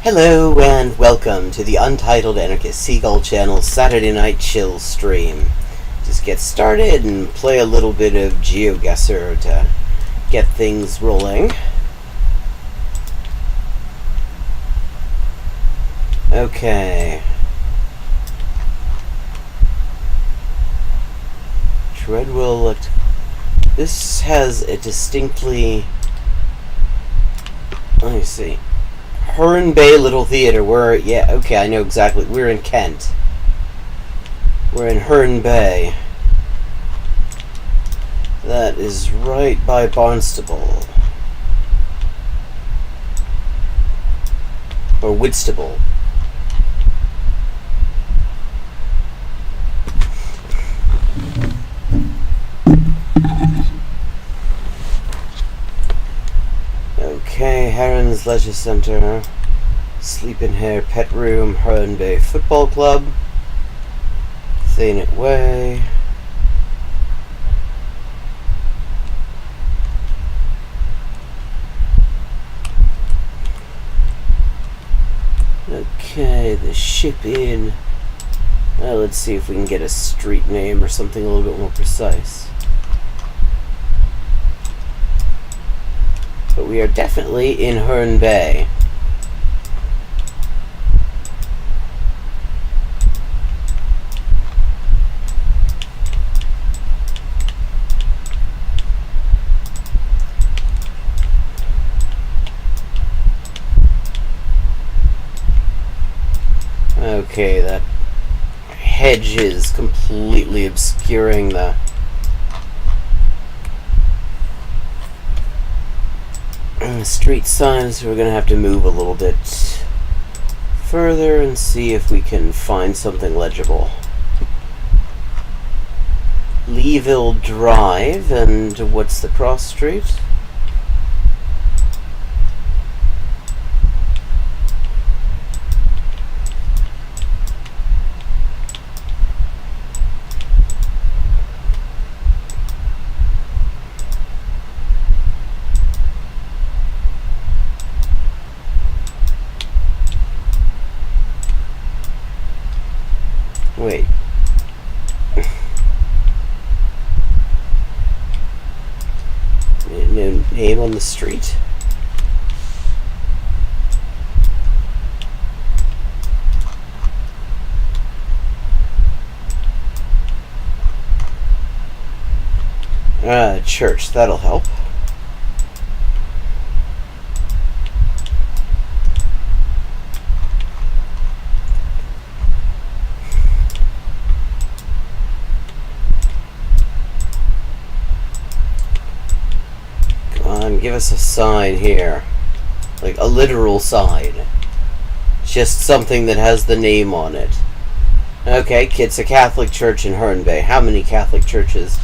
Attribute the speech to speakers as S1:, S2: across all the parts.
S1: Hello and welcome to the Untitled Anarchist Seagull Channel's Saturday Night Chill stream. Just get started and play a little bit of Geoguessr to get things rolling. Okay. Treadwell. This has a distinctly... Let me see. Herne Bay Little Theatre. Okay, I know exactly. We're in Kent. We're in Herne Bay. That is right by Barnstable. Or Whitstable. Okay, Heron's Leisure Centre, Sleeping Hare Pet Room, Herne Bay Football Club, Thanet Way, okay, the Ship Inn. Let's see if we can get a street name or something a little bit more precise. But we are definitely in Herne Bay. Okay, that hedge is completely obscuring the street signs. We're going to have to move a little bit further and see if we can find something legible. Leeville Drive, and what's the cross street? Wait. No name on the street? Church, that'll help. Give us a sign here. Like a literal sign. Just something that has the name on it. Okay, it's a Catholic church in Herne Bay. How many Catholic churches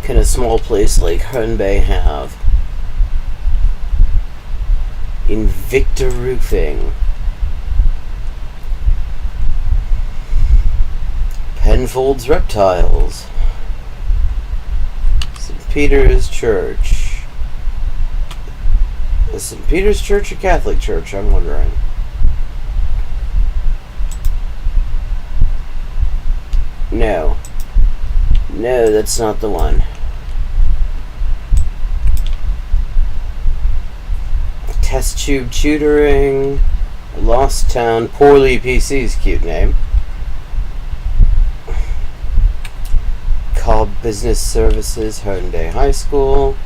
S1: can a small place like Herne Bay have? Invicta Roofing. Penfold's Reptiles. St. Peter's Church. Is St. Peter's Church a Catholic church? I'm wondering. No. No, that's not the one. Test Tube Tutoring. Lost Town. Poorly PC's cute name. Cobb Business Services. Herne Bay High School.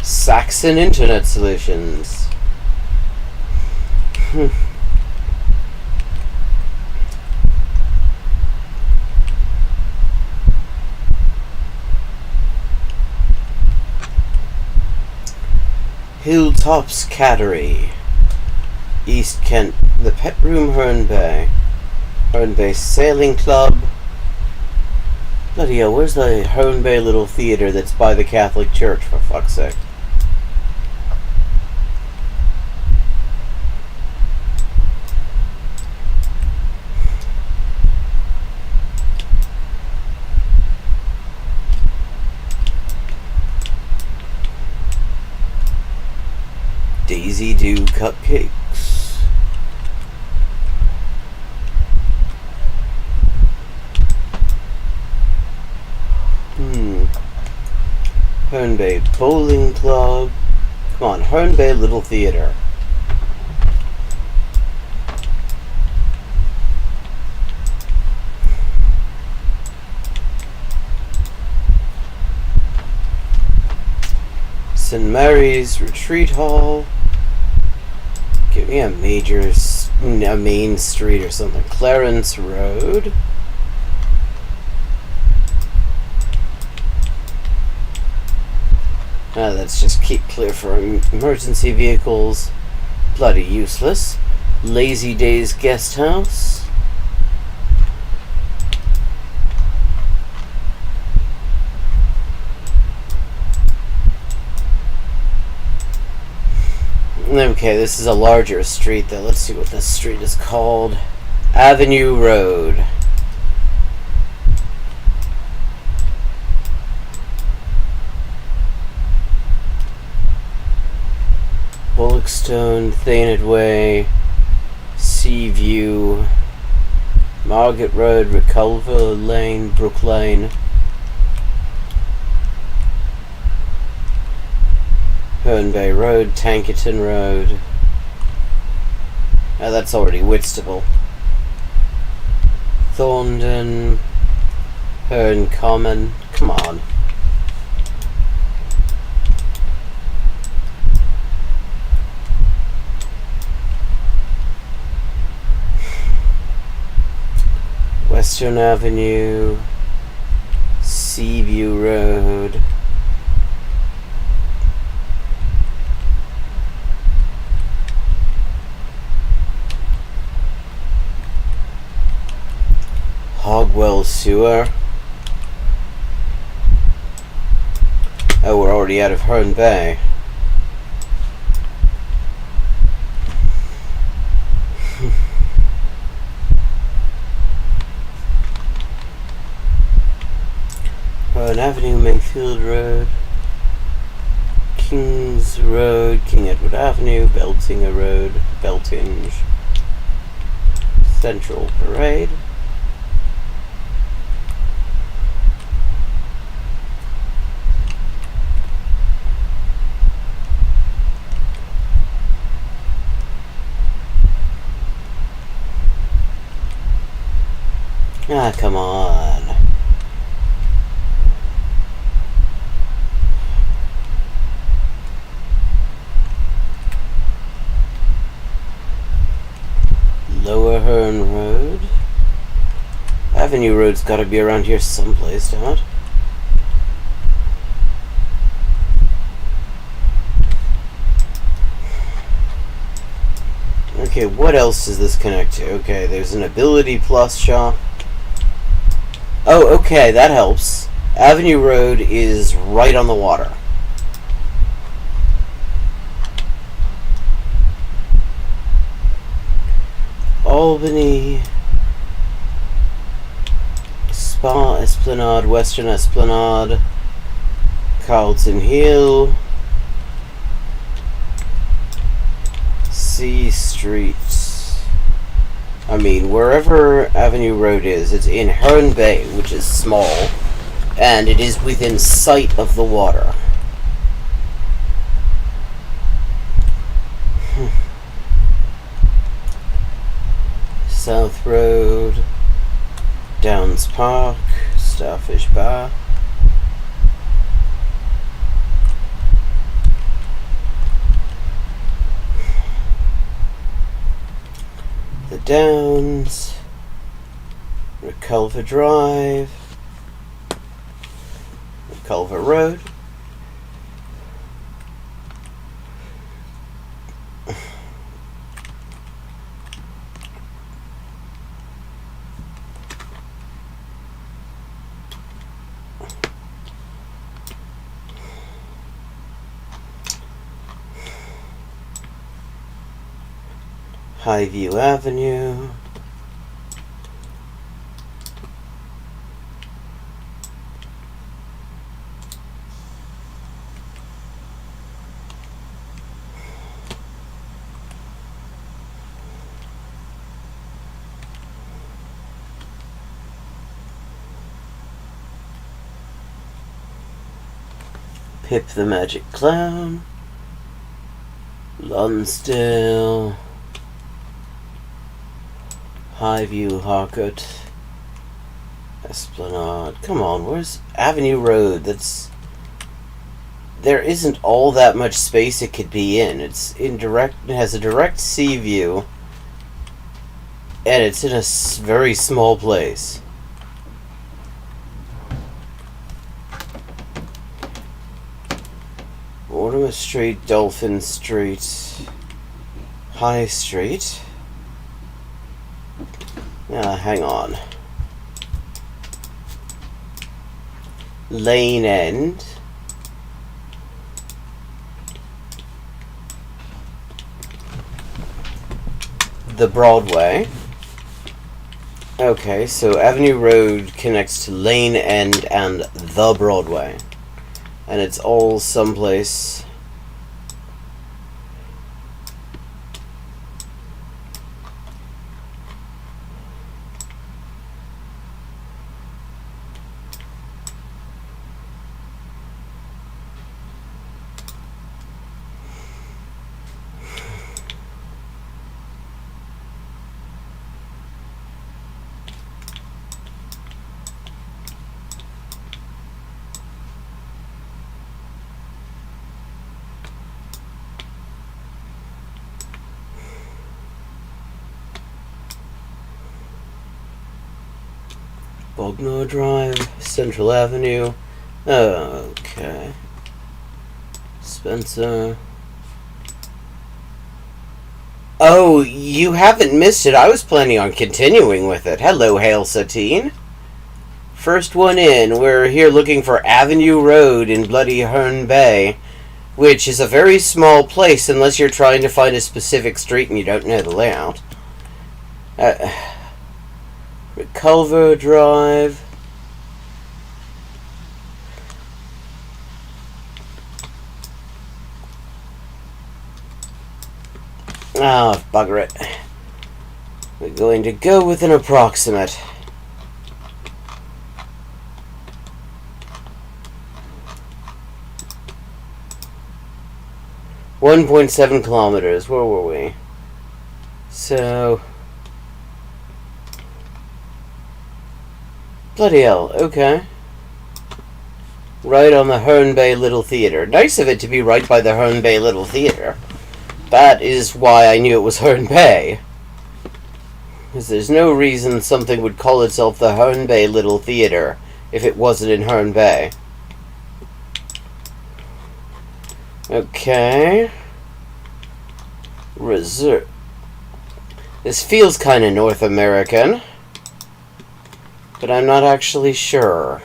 S1: Saxon Internet Solutions. Hilltops Cattery. East Kent. The Pet Room, Herne Bay. Herne Bay Sailing Club. Bloody hell, where's the Herne Bay Little Theatre that's by the Catholic Church, for fuck's sake? Daisy Do cupcakes. Herne Bay Bowling Club. Come on, Herne Bay Little Theater. St. Mary's Retreat Hall. Give me a main street or something. Clarence Road. Let's just keep clear for emergency vehicles. Bloody useless. Lazy Days Guest House. Okay, this is a larger street though. Let's see what this street is called. Avenue Road. Bullockstone, Thanet Way, Seaview, Margate Road, Reculver Lane, Brook Lane. Herne Bay Road, Tankerton Road. That's already Whitstable. Thorndon, Herne Common. Come on. Western Avenue, Seaview Road. Hogwell Sewer. Oh, we're already out of Herne Bay. Herne Avenue, Mayfield Road, Kings Road, King Edward Avenue, Beltinger Road, Beltinge, Central Parade. Ah, come on. Lower Herne Road. Avenue Road's gotta be around here someplace, don't it? Okay, what else does this connect to? Okay, there's an Ability Plus shop. Oh, okay, that helps. Avenue Road is right on the water. Albany, Spa Esplanade, Western Esplanade, Carlton Hill, C Street. I mean, wherever Avenue Road is, it's in Herne Bay, which is small, and it is within sight of the water. South Road, Downs Park, Starfish Bar. The Downs, Reculver Drive, Reculver Road. Highview Avenue, Pip the Magic Clown. Lonsdale. Highview, Harcourt. Esplanade. Come on, where's Avenue Road? There isn't all that much space it could be in. It has a direct sea view, and it's in a very small place. Mortimer Street, Dolphin Street, High Street. Hang on. Lane End. The Broadway. Okay, so Avenue Road connects to Lane End and the Broadway. And it's all someplace. Bognor Drive, Central Avenue. Okay. Spencer. Oh, you haven't missed it. I was planning on continuing with it. Hello, Hail Satine. First one in. We're here looking for Avenue Road in bloody Herne Bay, which is a very small place unless you're trying to find a specific street and you don't know the layout. Culver Drive. Oh, bugger it. We're going to go with an approximate. .7 kilometers. Where were we? So... Bloody hell, okay. Right on the Herne Bay Little Theatre. Nice of it to be right by the Herne Bay Little Theatre. That is why I knew it was Herne Bay. Because there's no reason something would call itself the Herne Bay Little Theatre if it wasn't in Herne Bay. Okay. Reserve. This feels kind of North American, but I'm not actually sure.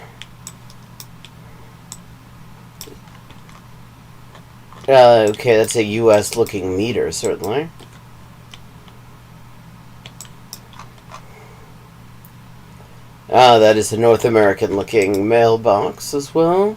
S1: Okay, that's a US looking meter, certainly. That is a North American looking mailbox as well.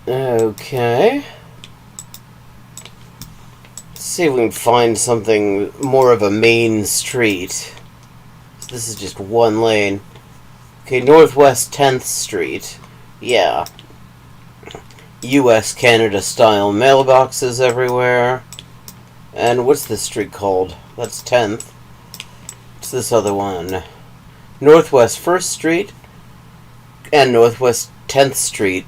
S1: Okay. Let's see if we can find something more of a main street. So this is just one lane. Okay, Northwest 10th Street. Yeah. US Canada style mailboxes everywhere. And what's this street called? That's 10th. What's this other one? Northwest 1st Street and Northwest 10th Street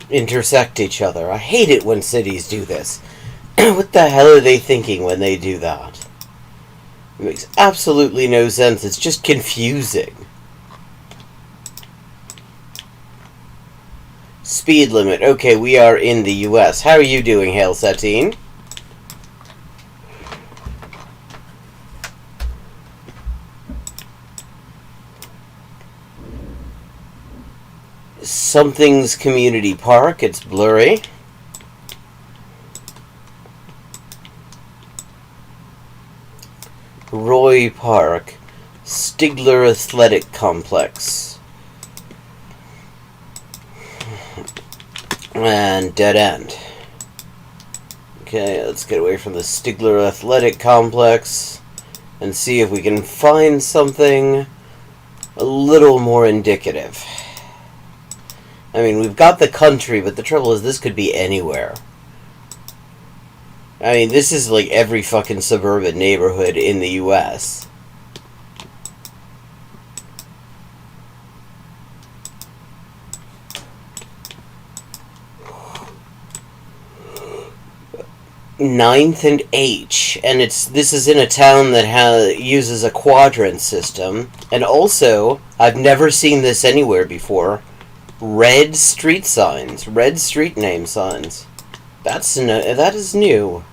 S1: intersect each other. I hate it when cities do this. What the hell are they thinking when they do that? It makes absolutely no sense. It's just confusing. Speed limit. Okay, we are in the US. How are you doing, Hail Satine? Something's Community Park. It's blurry. Roy Park, Stigler Athletic Complex, and dead end. Okay, let's get away from the Stigler Athletic Complex and see if we can find something a little more indicative. I mean, we've got the country, but the trouble is this could be anywhere. I mean, this is like every fucking suburban neighborhood in the U.S. Ninth and H, and this is in a town that uses a quadrant system, and also I've never seen this anywhere before. Red street signs, red street name signs. That is new.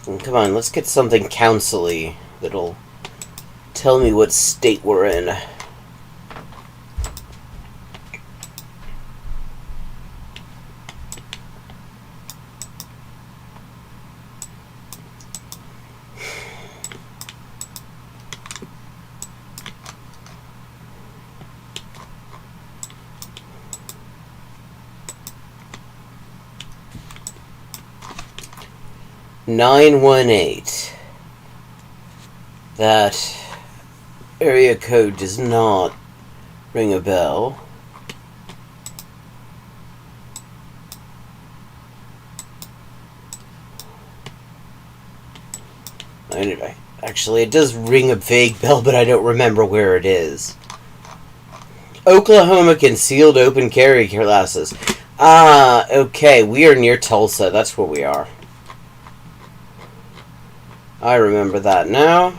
S1: Come on, let's get something council-y that'll tell me what state we're in. $918. That area code does not ring a bell. Anyway, actually it does ring a vague bell, but I don't remember where it is. Oklahoma concealed open carry classes. Ah, okay, we are near Tulsa. That's where we are. I remember that now.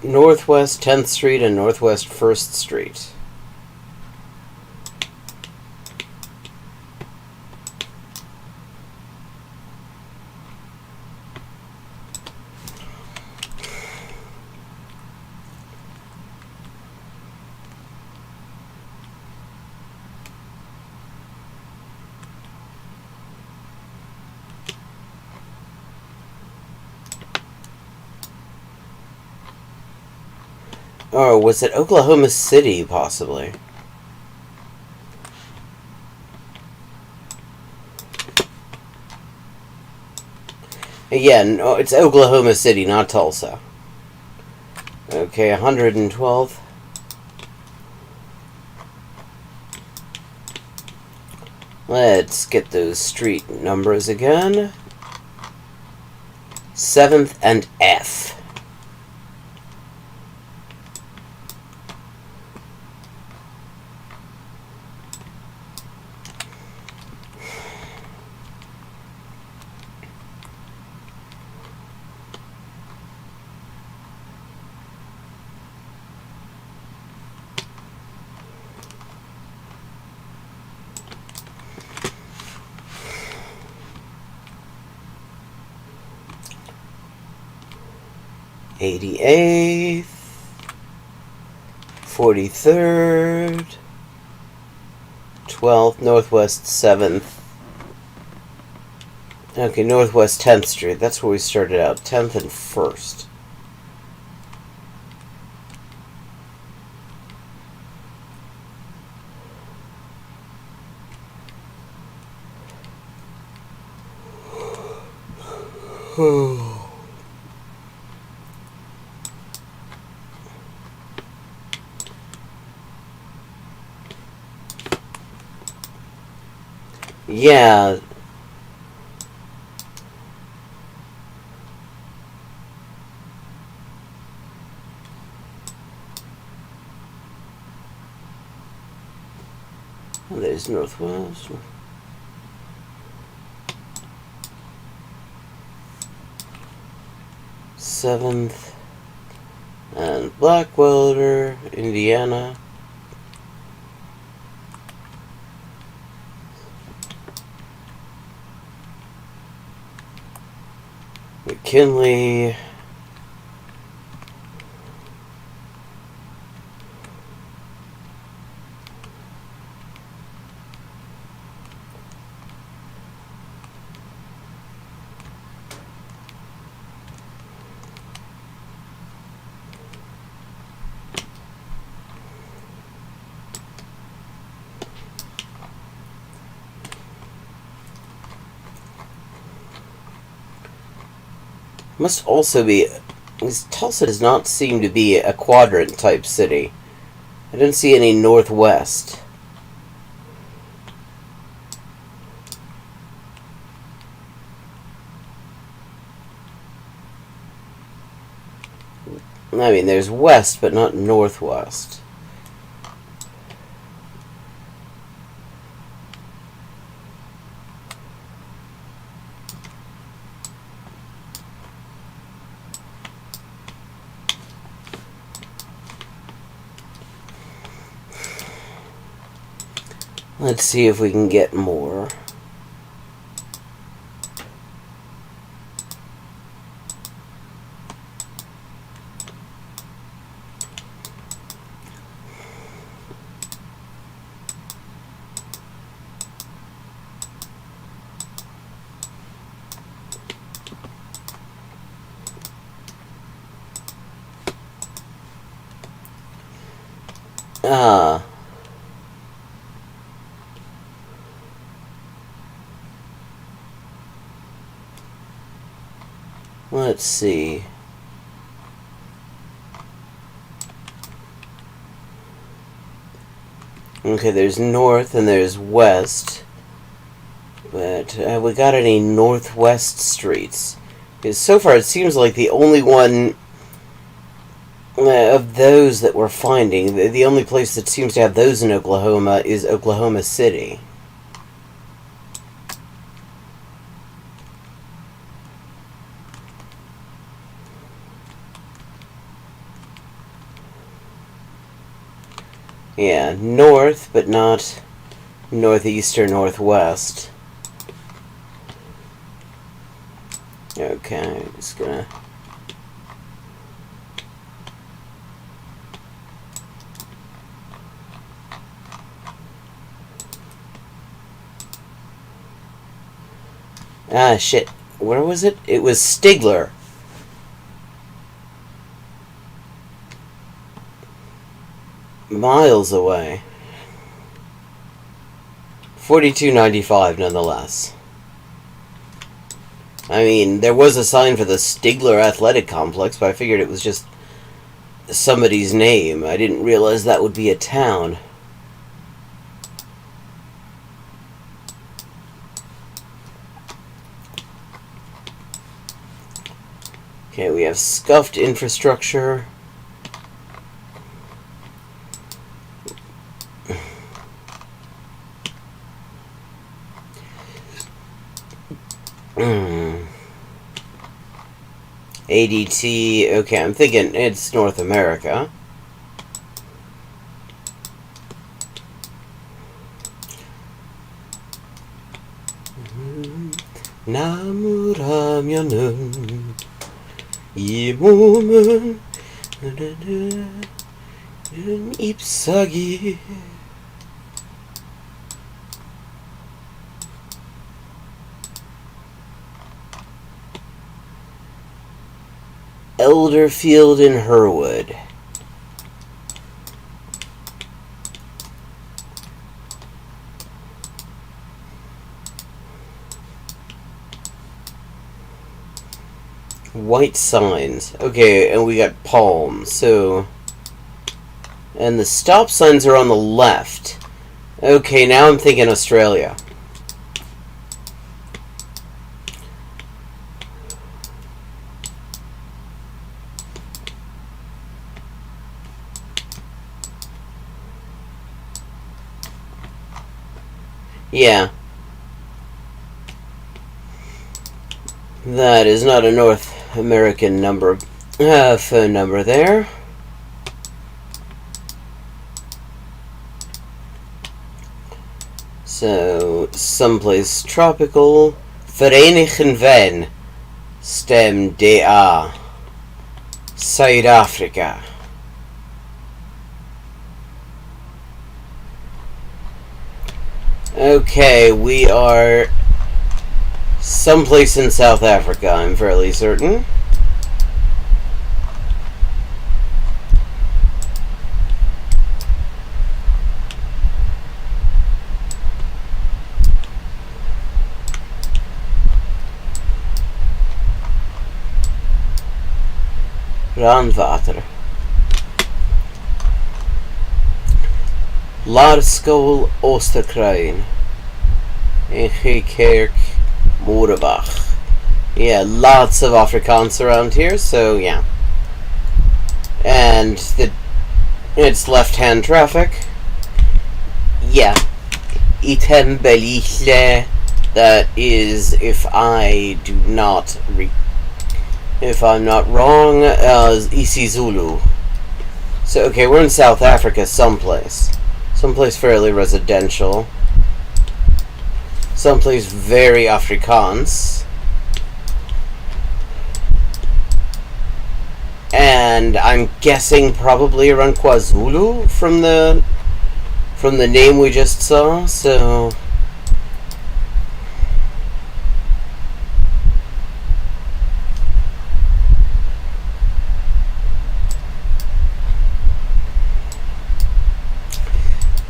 S1: Northwest 10th Street and Northwest 1st Street. Or was it Oklahoma City, possibly? Yeah, no, it's Oklahoma City, not Tulsa. Okay, 112. Let's get those street numbers again. 7th and F. '88th, 43rd, 12th, Northwest 7th. Okay, Northwest 10th Street. That's where we started out. 10th and 1st. Yeah. Oh, there's Northwest. Seventh and Blackwelder, Indiana. McKinley. Must also be... Tulsa does not seem to be a quadrant-type city. I don't see any northwest. I mean, there's west, but not northwest. Let's see if we can get more. Let's see. Okay, there's north and there's west. But have we got any northwest streets? Because so far it seems like the only one of those that we're finding, the only place that seems to have those in Oklahoma is Oklahoma City. Yeah, north, but not northeast or northwest. Okay, just gonna... Ah, shit. Where was it? It was Stigler. Miles away. 42.95 nonetheless. I mean, there was a sign for the Stigler Athletic Complex, but I figured it was just somebody's name. I didn't realize that would be a town. Okay, we have scuffed infrastructure. ADT, okay, I'm thinking it's North America. Namuramyanum Imumen Ipsagi. Elderfield and Herwood. White signs. Okay, and we got palms. So, and the stop signs are on the left. Okay, now I'm thinking Australia. Yeah. That is not a North American number, phone number there. So, someplace tropical. Verenigen Ven. Stem DA. South Africa. Okay, we are someplace in South Africa, I'm fairly certain. Brandwater. Laarskool Oosterkruin. Ingekerk Moerenbach. Yeah, lots of Afrikaans around here, so yeah. And it's left-hand traffic. Yeah. Item Belichle. That is, if I'm not wrong, isiZulu. So, okay, we're in South Africa someplace. Someplace fairly residential. Someplace very Afrikaans. And I'm guessing probably around KwaZulu from the name we just saw, so...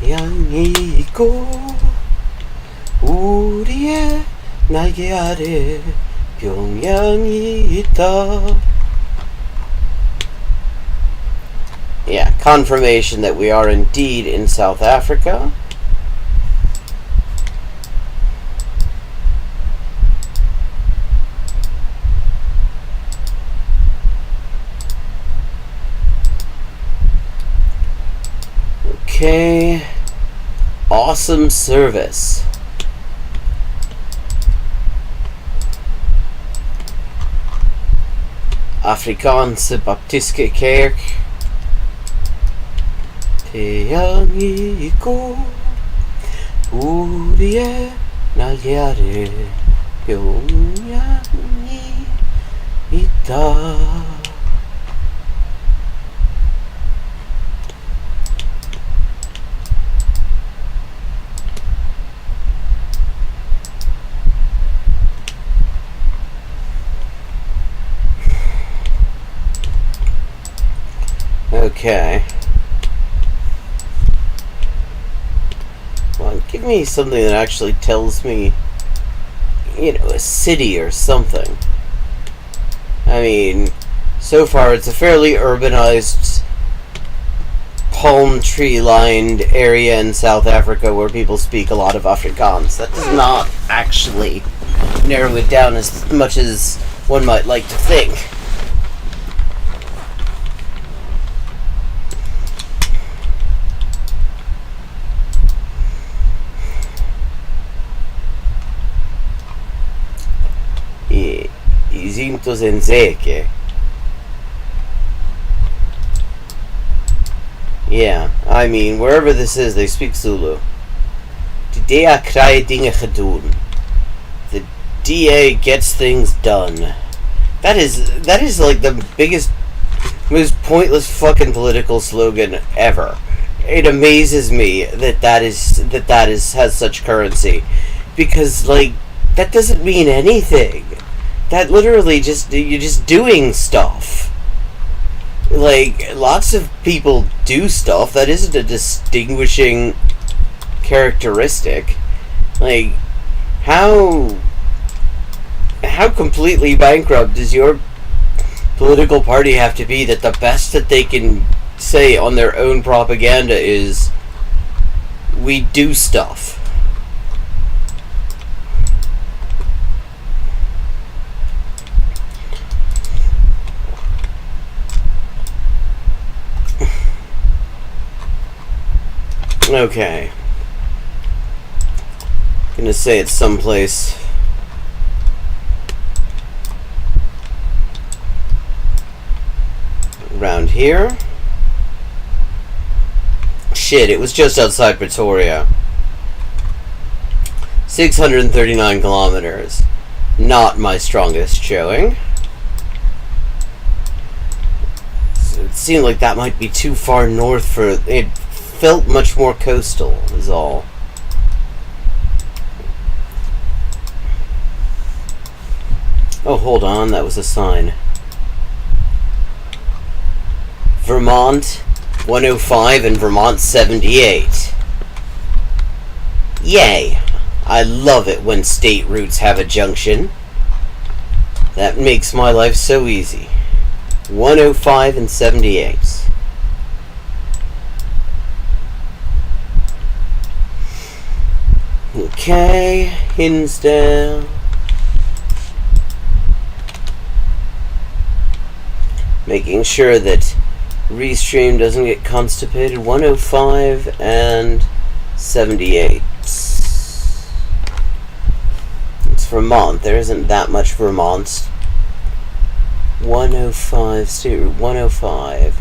S1: Yangiko Urie Nageare Pyongyangita. Yeah, confirmation that we are indeed in South Africa. Okay. Awesome service. Afrikaanse Baptiste Kerk. Teangiko Urie Nalyare Pyongyang Ita. Okay. Well, give me something that actually tells me, you know, a city or something. I mean, so far it's a fairly urbanized, palm tree lined area in South Africa where people speak a lot of Afrikaans. That does not actually narrow it down as much as one might like to think. Izintos Nzeke. Yeah, I mean, wherever this is, they speak Zulu. De DA krijgt dingen gedaan. The DA gets things done. That is like the biggest, most pointless fucking political slogan ever. It amazes me that has such currency, because like that doesn't mean anything. That literally you're just doing stuff. Like, lots of people do stuff. That isn't a distinguishing characteristic. Like, how completely bankrupt does your political party have to be that the best that they can say on their own propaganda is, we do stuff? Okay. I'm gonna say it's someplace around here. Shit, it was just outside Pretoria. 639 kilometers. Not my strongest showing. So it seemed like that might be too far north for it. Felt much more coastal, is all. Oh, hold on, that was a sign. Vermont 105 and Vermont 78. Yay! I love it when state routes have a junction. That makes my life so easy. 105 and 78. Okay, Hinsdale. Making sure that Restream doesn't get constipated. 105 and 78. It's Vermont. There isn't that much Vermont. 105, 105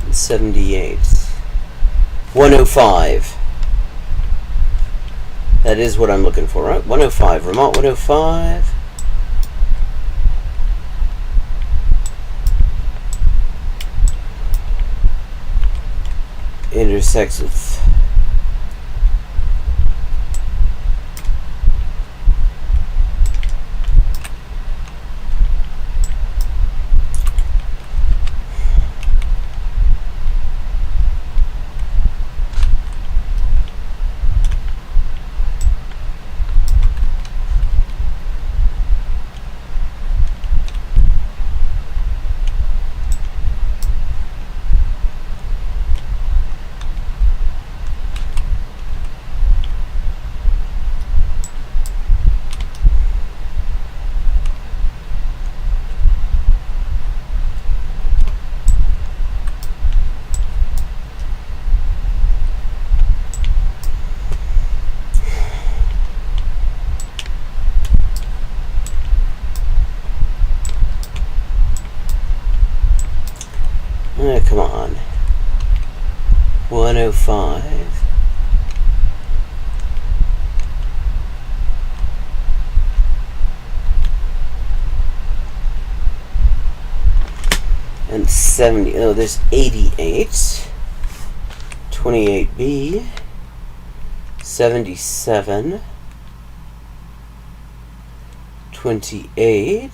S1: and 78. 105. That is what I'm looking for, right? 105. Vermont 105. Intersects with come on. 105. And 70. Oh, there's 88. 28B. 77. 28.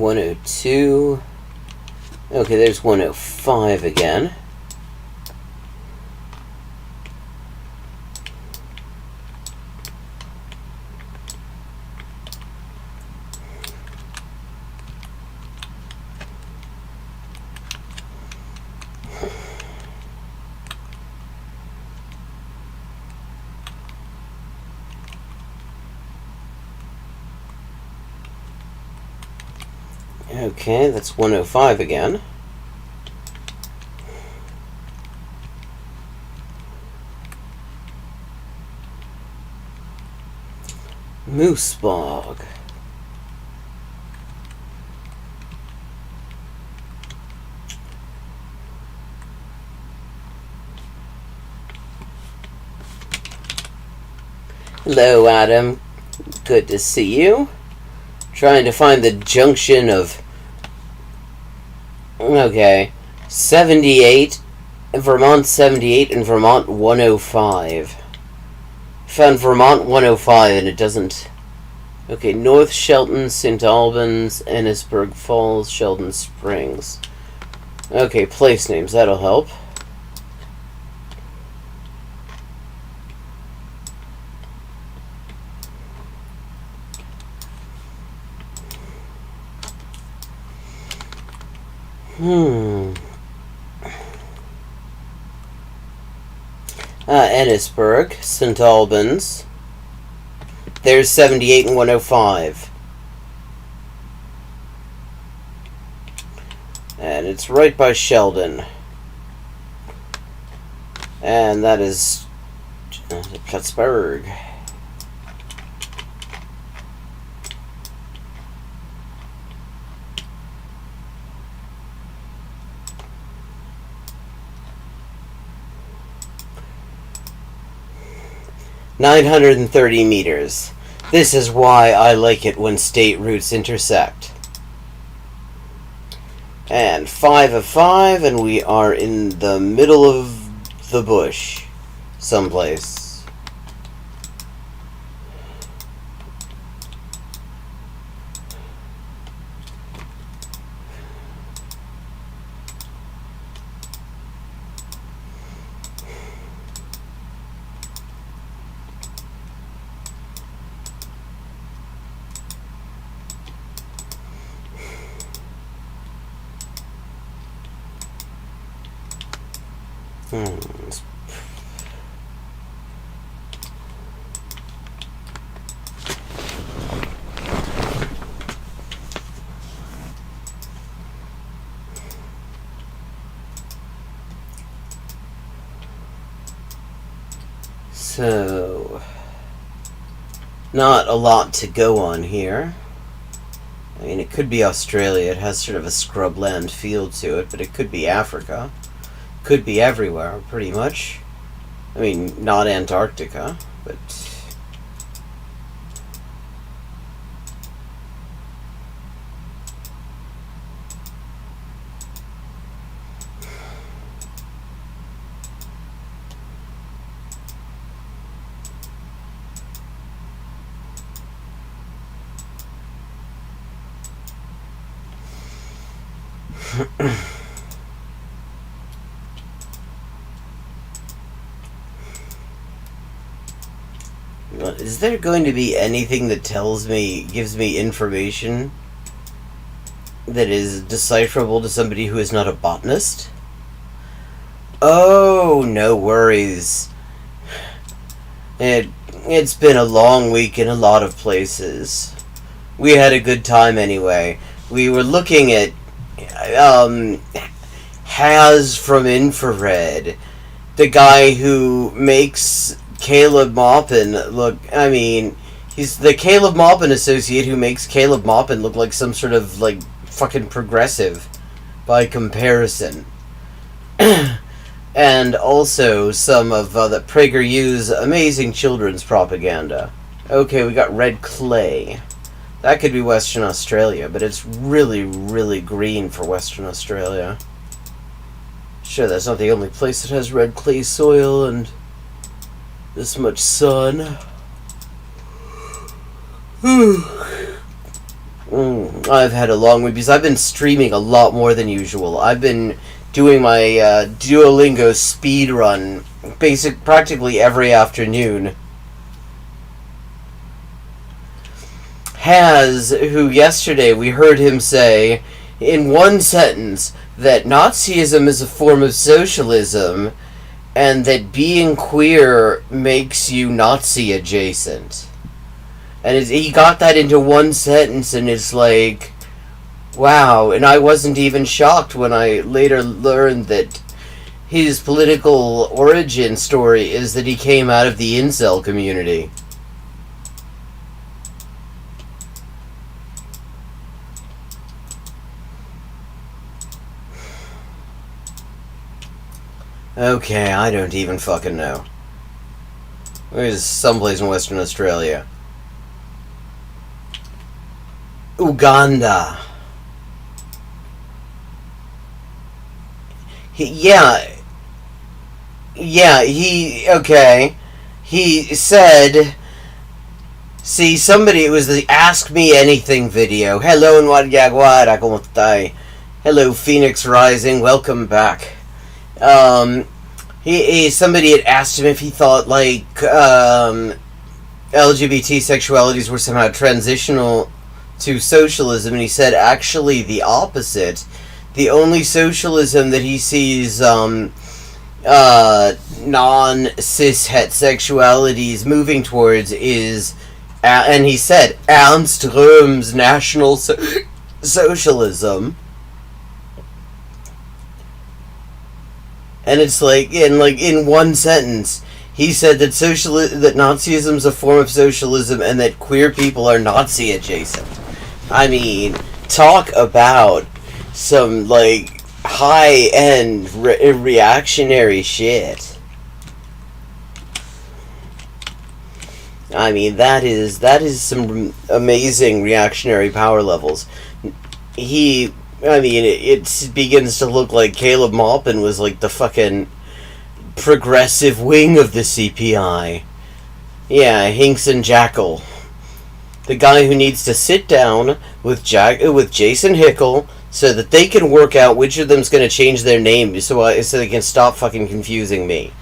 S1: $102. Okay, there's 105 again. Okay, that's 105 again. Moose Bog. Hello, Adam. Good to see you. Trying to find the junction of... Okay. 78, Vermont 78, and Vermont 105. Found Vermont 105 and it doesn't... Okay, North Shelton, St. Albans, Ennisburg Falls, Sheldon Springs. Okay, place names, that'll help. Ennisburg, St. Albans. There's 78 and 105. And it's right by Sheldon. And that is Plattsburgh. 930 meters. This is why I like it when state routes intersect. And 5 of 5, and we are in the middle of the bush someplace. So, not a lot to go on here. I mean, it could be Australia. It has sort of a scrubland feel to it, but it could be Africa. Could be everywhere, pretty much. I mean, not Antarctica, but... Is there going to be anything that gives me information that is decipherable to somebody who is not a botanist? Oh, no worries. It's been a long week in a lot of places. We had a good time anyway. We were looking at Has from Infrared, the guy who makes Caleb Maupin look, I mean, he's the Caleb Maupin associate who makes Caleb Maupin look like some sort of, like, fucking progressive by comparison. And also some of the PragerU's amazing children's propaganda. Okay, we got red clay. That could be Western Australia, but it's really, really green for Western Australia. Sure, that's not the only place that has red clay soil and this much sun. I've had a long week because I've been streaming a lot more than usual. I've been doing my Duolingo speed run practically every afternoon. Who yesterday we heard him say in one sentence that Nazism is a form of socialism and that being queer makes you Nazi adjacent. And he got that into one sentence, and it's like, wow. And I wasn't even shocked when I later learned that his political origin story is that he came out of the incel community. Okay, I don't even fucking know. Where's someplace in Western Australia? Uganda. Okay. He said, see, somebody, it was the Ask Me Anything video. Hello, and what Jaguara, como estai? Hello, Phoenix Rising, welcome back. Somebody had asked him if he thought, like, LGBT sexualities were somehow transitional to socialism, and he said, actually, the opposite. The only socialism that he sees, non-cis-het sexualities moving towards is, and he said, Ernst Röhm's National Socialism. And it's like in one sentence, he said that that Nazism is a form of socialism and that queer people are Nazi adjacent. I mean, talk about some like high-end reactionary shit. I mean, that is some amazing reactionary power levels. It begins to look like Caleb Maupin was like the fucking progressive wing of the CPI. Yeah, Hinks and Jackal. The guy who needs to sit down with Jason Hickel so that they can work out which of them's going to change their name so they can stop fucking confusing me.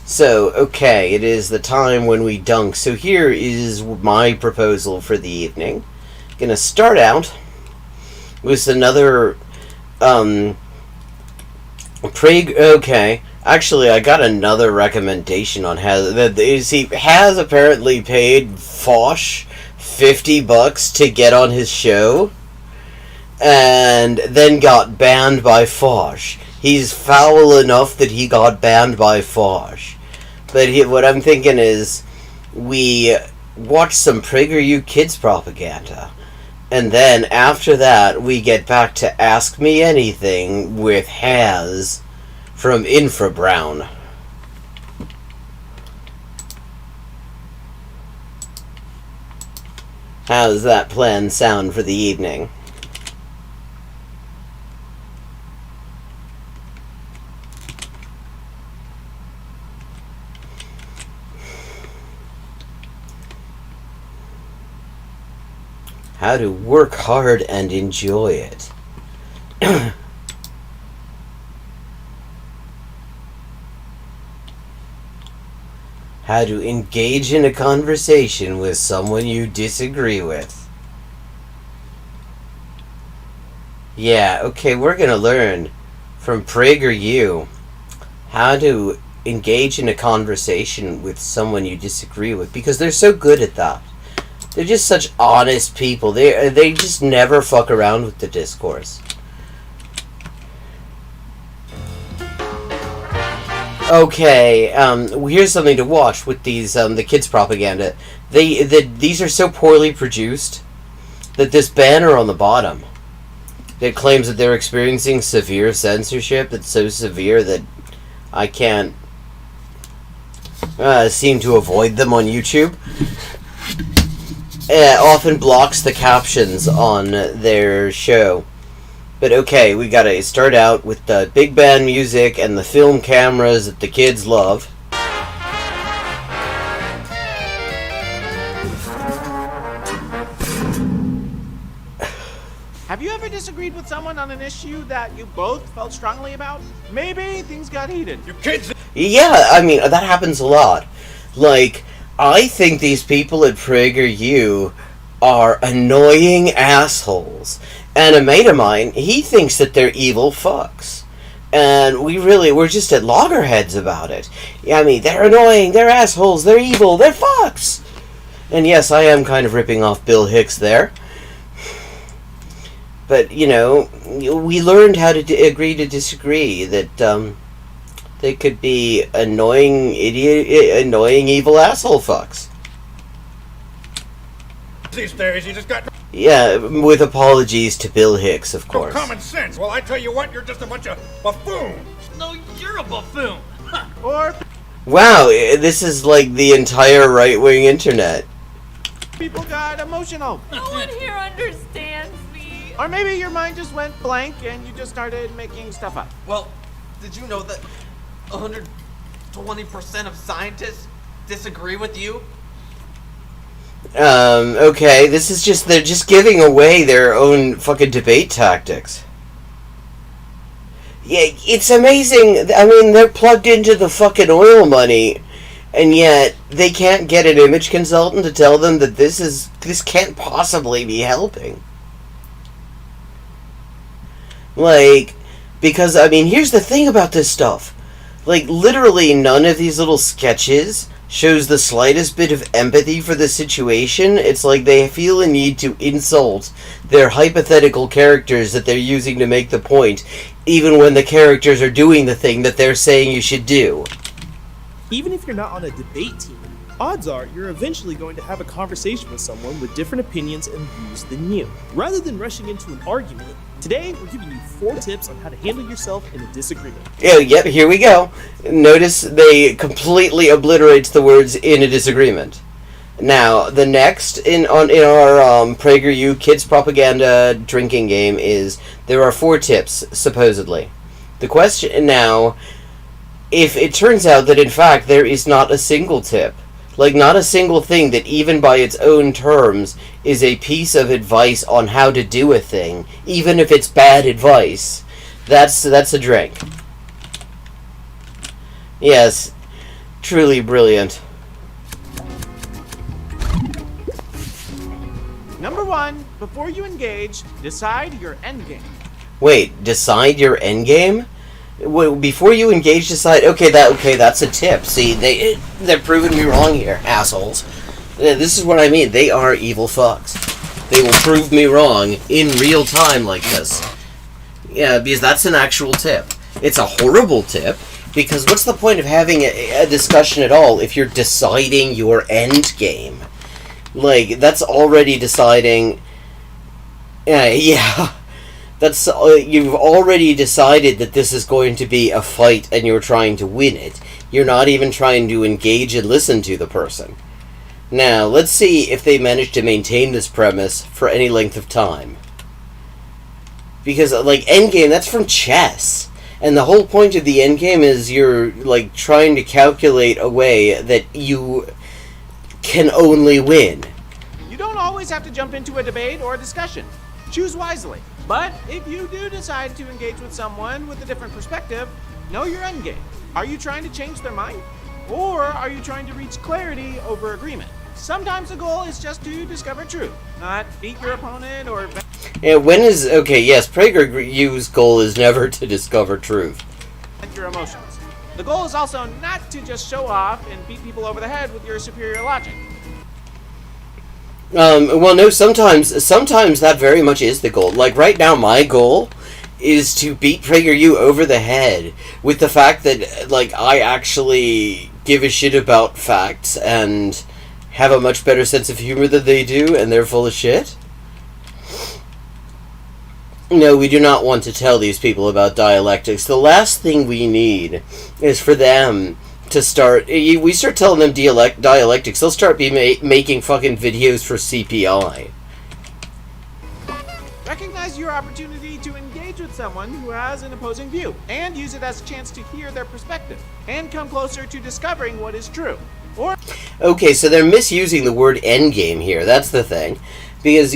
S1: So, okay, it is the time when we dunk. So here is my proposal for the evening. Gonna start out with another, okay. Actually, I got another recommendation on Has apparently paid Fosh $50 to get on his show, and then got banned by Fosh. He's foul enough that he got banned by Fosh. But what I'm thinking is, we watch some PragerU Kids propaganda, and then after that, we get back to Ask Me Anything with Has from Infrabrown. How's that plan sound for the evening? How to work hard and enjoy it. How to engage in a conversation with someone you disagree with. Yeah, okay, we're gonna learn from PragerU how to engage in a conversation with someone you disagree with, because they're so good at that. They're just such honest people. They just never fuck around with the discourse. Okay, here's something to watch with these the kids propaganda. These are so poorly produced that this banner on the bottom that claims that they're experiencing severe censorship, that's so severe that I can't seem to avoid them on YouTube. Often blocks the captions on their show. But okay, we gotta start out with the big band music and the film cameras that the kids love.
S2: Have you ever disagreed with someone on an issue that you both felt strongly about? Maybe things got heated. You kids!
S1: Yeah, I mean, that happens a lot. Like, I think these people at PragerU are annoying assholes. And a mate of mine, he thinks that they're evil fucks. And we're just at loggerheads about it. I mean, they're annoying, they're assholes, they're evil, they're fucks! And yes, I am kind of ripping off Bill Hicks there. But, you know, we learned how to agree to disagree, that, they could be annoying evil asshole fucks.
S3: These days, you just got...
S1: Yeah, with apologies to Bill Hicks, of course.
S3: No common sense. Well, I tell you what, you're just a bunch of buffoons.
S4: No, you're a buffoon.
S2: Or
S1: Wow, this is like the entire right-wing internet.
S2: people got emotional.
S5: No one here understands me.
S2: Or maybe your mind just went blank and you just started making stuff up.
S4: Well, did you know that 120% of scientists disagree with you?
S1: Okay, they're just giving away their own fucking debate tactics. Yeah, it's amazing. I mean, they're plugged into the fucking oil money, and yet they can't get an image consultant to tell them that this can't possibly be helping. Like, because, I mean, here's the thing about this stuff. Like, literally none of these little sketches shows the slightest bit of empathy for the situation. It's like they feel a need to insult their hypothetical characters that they're using to make the point, even when the characters are doing the thing that they're saying you should do.
S6: Even if you're not on a debate team, odds are you're eventually going to have a conversation with someone with different opinions and views than you. Rather than rushing into an argument, today we're giving you 4 tips on how to handle yourself in a disagreement.
S1: Yep, here we go. Notice they completely obliterates the words "in a disagreement." Now, the next in our PragerU Kids Propaganda drinking game is there are 4 tips, supposedly. The question now, if it turns out that in fact there is not a single tip, like not a single thing that even by its own terms is a piece of advice on how to do a thing, even if it's bad advice, that's a drink. Yes, truly brilliant.
S2: Number 1, before you engage, decide your endgame.
S1: Wait, decide your endgame? Well, before you engage, decide. Okay, that's a tip. See, they're proving me wrong here, assholes. This is what I mean. They are evil fucks. They will prove me wrong in real time like this. Yeah, because that's an actual tip. It's a horrible tip, because what's the point of having a discussion at all if you're deciding your end game? Like, that's already deciding... yeah. That's you've already decided that this is going to be a fight and you're trying to win it. You're not even trying to engage and listen to the person. Now, let's see if they manage to maintain this premise for any length of time. Because, like, endgame, that's from chess. And the whole point of the endgame is you're, like, trying to calculate a way that you can only win.
S2: You don't always have to jump into a debate or a discussion. Choose wisely. But if you do decide to engage with someone with a different perspective, know your endgame. Are you trying to change their mind? Or are you trying to reach clarity over agreement? Sometimes the goal is just to discover truth, not beat your opponent or...
S1: Yeah, okay, yes, PragerU's goal is never to discover truth.
S2: ...your emotions. The goal is also not to just show off and beat people over the head with your superior logic.
S1: Well, no, sometimes that very much is the goal. Like, right now, my goal is to beat PragerU over the head with the fact that, like, I actually give a shit about facts and have a much better sense of humor than they do, and they're full of shit. No, we do not want to tell these people about dialectics. The last thing we need is for them to start... We start telling them dialectics, they'll start making fucking videos for CPI.
S2: Recognize your opportunity to engage with someone who has an opposing view, and use it as a chance to hear their perspective, and come closer to discovering what is true. Or...
S1: Okay, so they're misusing the word endgame here, that's the thing. Because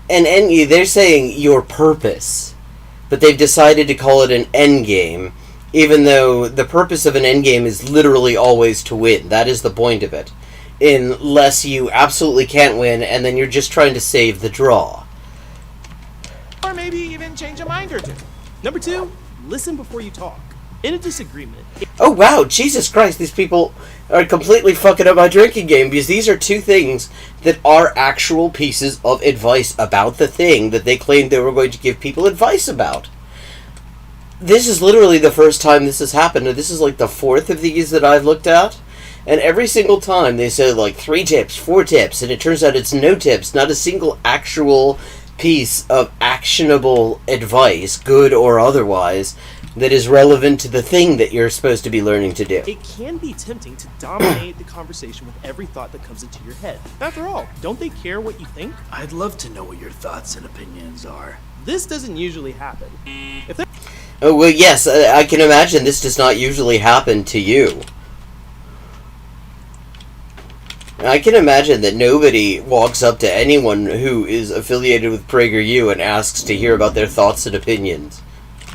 S1: they're saying your purpose, but they've decided to call it an endgame, even though the purpose of an endgame is literally always to win. That is the point of it. Unless you absolutely can't win, and then you're just trying to save the draw.
S2: Or maybe even change a mind or two.
S6: Number 2, listen before you talk. In a disagreement...
S1: Oh wow, Jesus Christ, these people are completely fucking up my drinking game, because these are 2 things that are actual pieces of advice about the thing that they claimed they were going to give people advice about. This is literally the first time this has happened, and this is like the 4th of these that I've looked at. And every single time they say like 3 tips, 4 tips, and it turns out it's no tips, not a single actual piece of actionable advice, good or otherwise, that is relevant to the thing that you're supposed to be learning to do.
S6: It can be tempting to dominate the conversation with every thought that comes into your head. After all, don't they care what you think?
S7: I'd love to know what your thoughts and opinions are.
S6: This doesn't usually happen. If they're...
S1: Oh, well, yes, I can imagine this does not usually happen to you. I can imagine that nobody walks up to anyone who is affiliated with PragerU and asks to hear about their thoughts and opinions.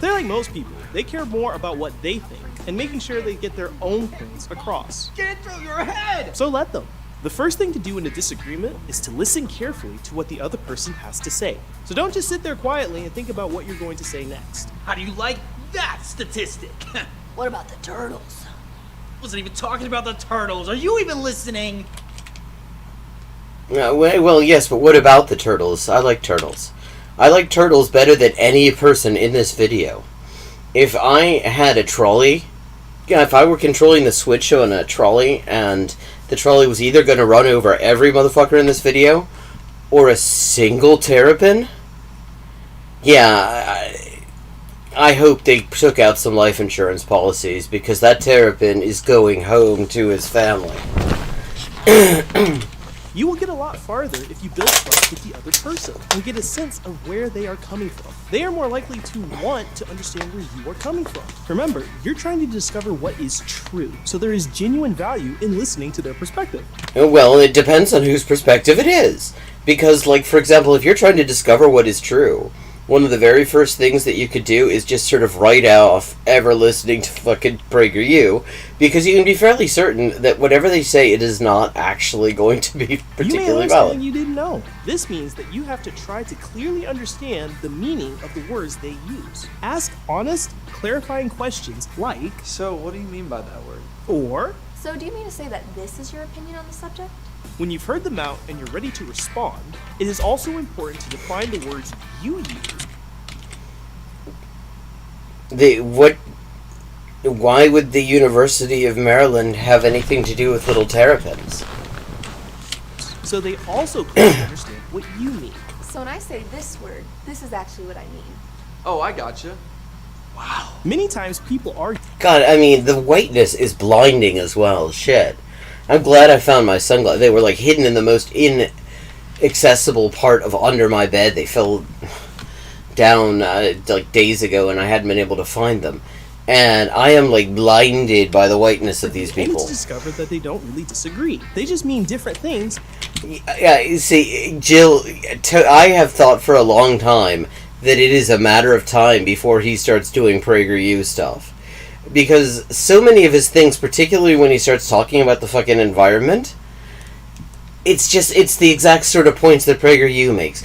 S6: They're like most people. They care more about what they think and making sure they get their own points across.
S4: Get it through your head!
S6: So let them. The first thing to do in a disagreement is to listen carefully to what the other person has to say. So don't just sit there quietly and think about what you're going to say next.
S7: How do you like that statistic?
S5: What about the turtles?
S7: Wasn't even talking about the turtles. Are you even listening?
S1: Well, yes, but what about the turtles? I like turtles. I like turtles better than any person in this video. If I had a trolley, if I were controlling the switch on a trolley, and the trolley was either going to run over every motherfucker in this video, or a single terrapin, yeah, I hope they took out some life insurance policies, because that terrapin is going home to his family.
S6: You will get a lot farther if you build trust with the other person and get a sense of where they are coming from. They are more likely to want to understand where you are coming from. Remember, you're trying to discover what is true, so there is genuine value in listening to their perspective.
S1: Well, it depends on whose perspective it is. Because, like, for example, if you're trying to discover what is true, one of the very first things that you could do is just sort of write off ever listening to fucking PragerU, because you can be fairly certain that whatever they say, it is not actually going to be
S6: You may
S1: particularly
S6: learn
S1: valid.
S6: something you didn't know. This means that you have to try to clearly understand the meaning of the words they use. Ask honest, clarifying questions like,
S4: So, what do you mean by that word?
S6: or,
S5: So do you mean to say that this is your opinion on the subject?
S6: when you've heard them out and you're ready to respond, it is also important to define the words you use.
S1: Why would the University of Maryland have anything to do with little terrapins?
S6: So they also clearly understand what you mean.
S5: So when I say this word, this is actually what I mean.
S4: Oh, I gotcha.
S6: Many times people argue
S1: God, I mean, the whiteness is blinding as well. Shit. I'm glad I found my sunglasses. They were, like, hidden in the most inaccessible part of under my bed. They fell down, like, days ago, and I hadn't been able to find them. And I am, like, blinded by the whiteness of these
S6: and
S1: people.
S6: to discover that they don't really disagree. They just mean different things.
S1: Yeah, you see, Jill, I have thought for a long time that it is a matter of time before he starts doing PragerU stuff. Because so many of his things, particularly when he starts talking about the fucking environment, it's the exact sort of points that PragerU makes.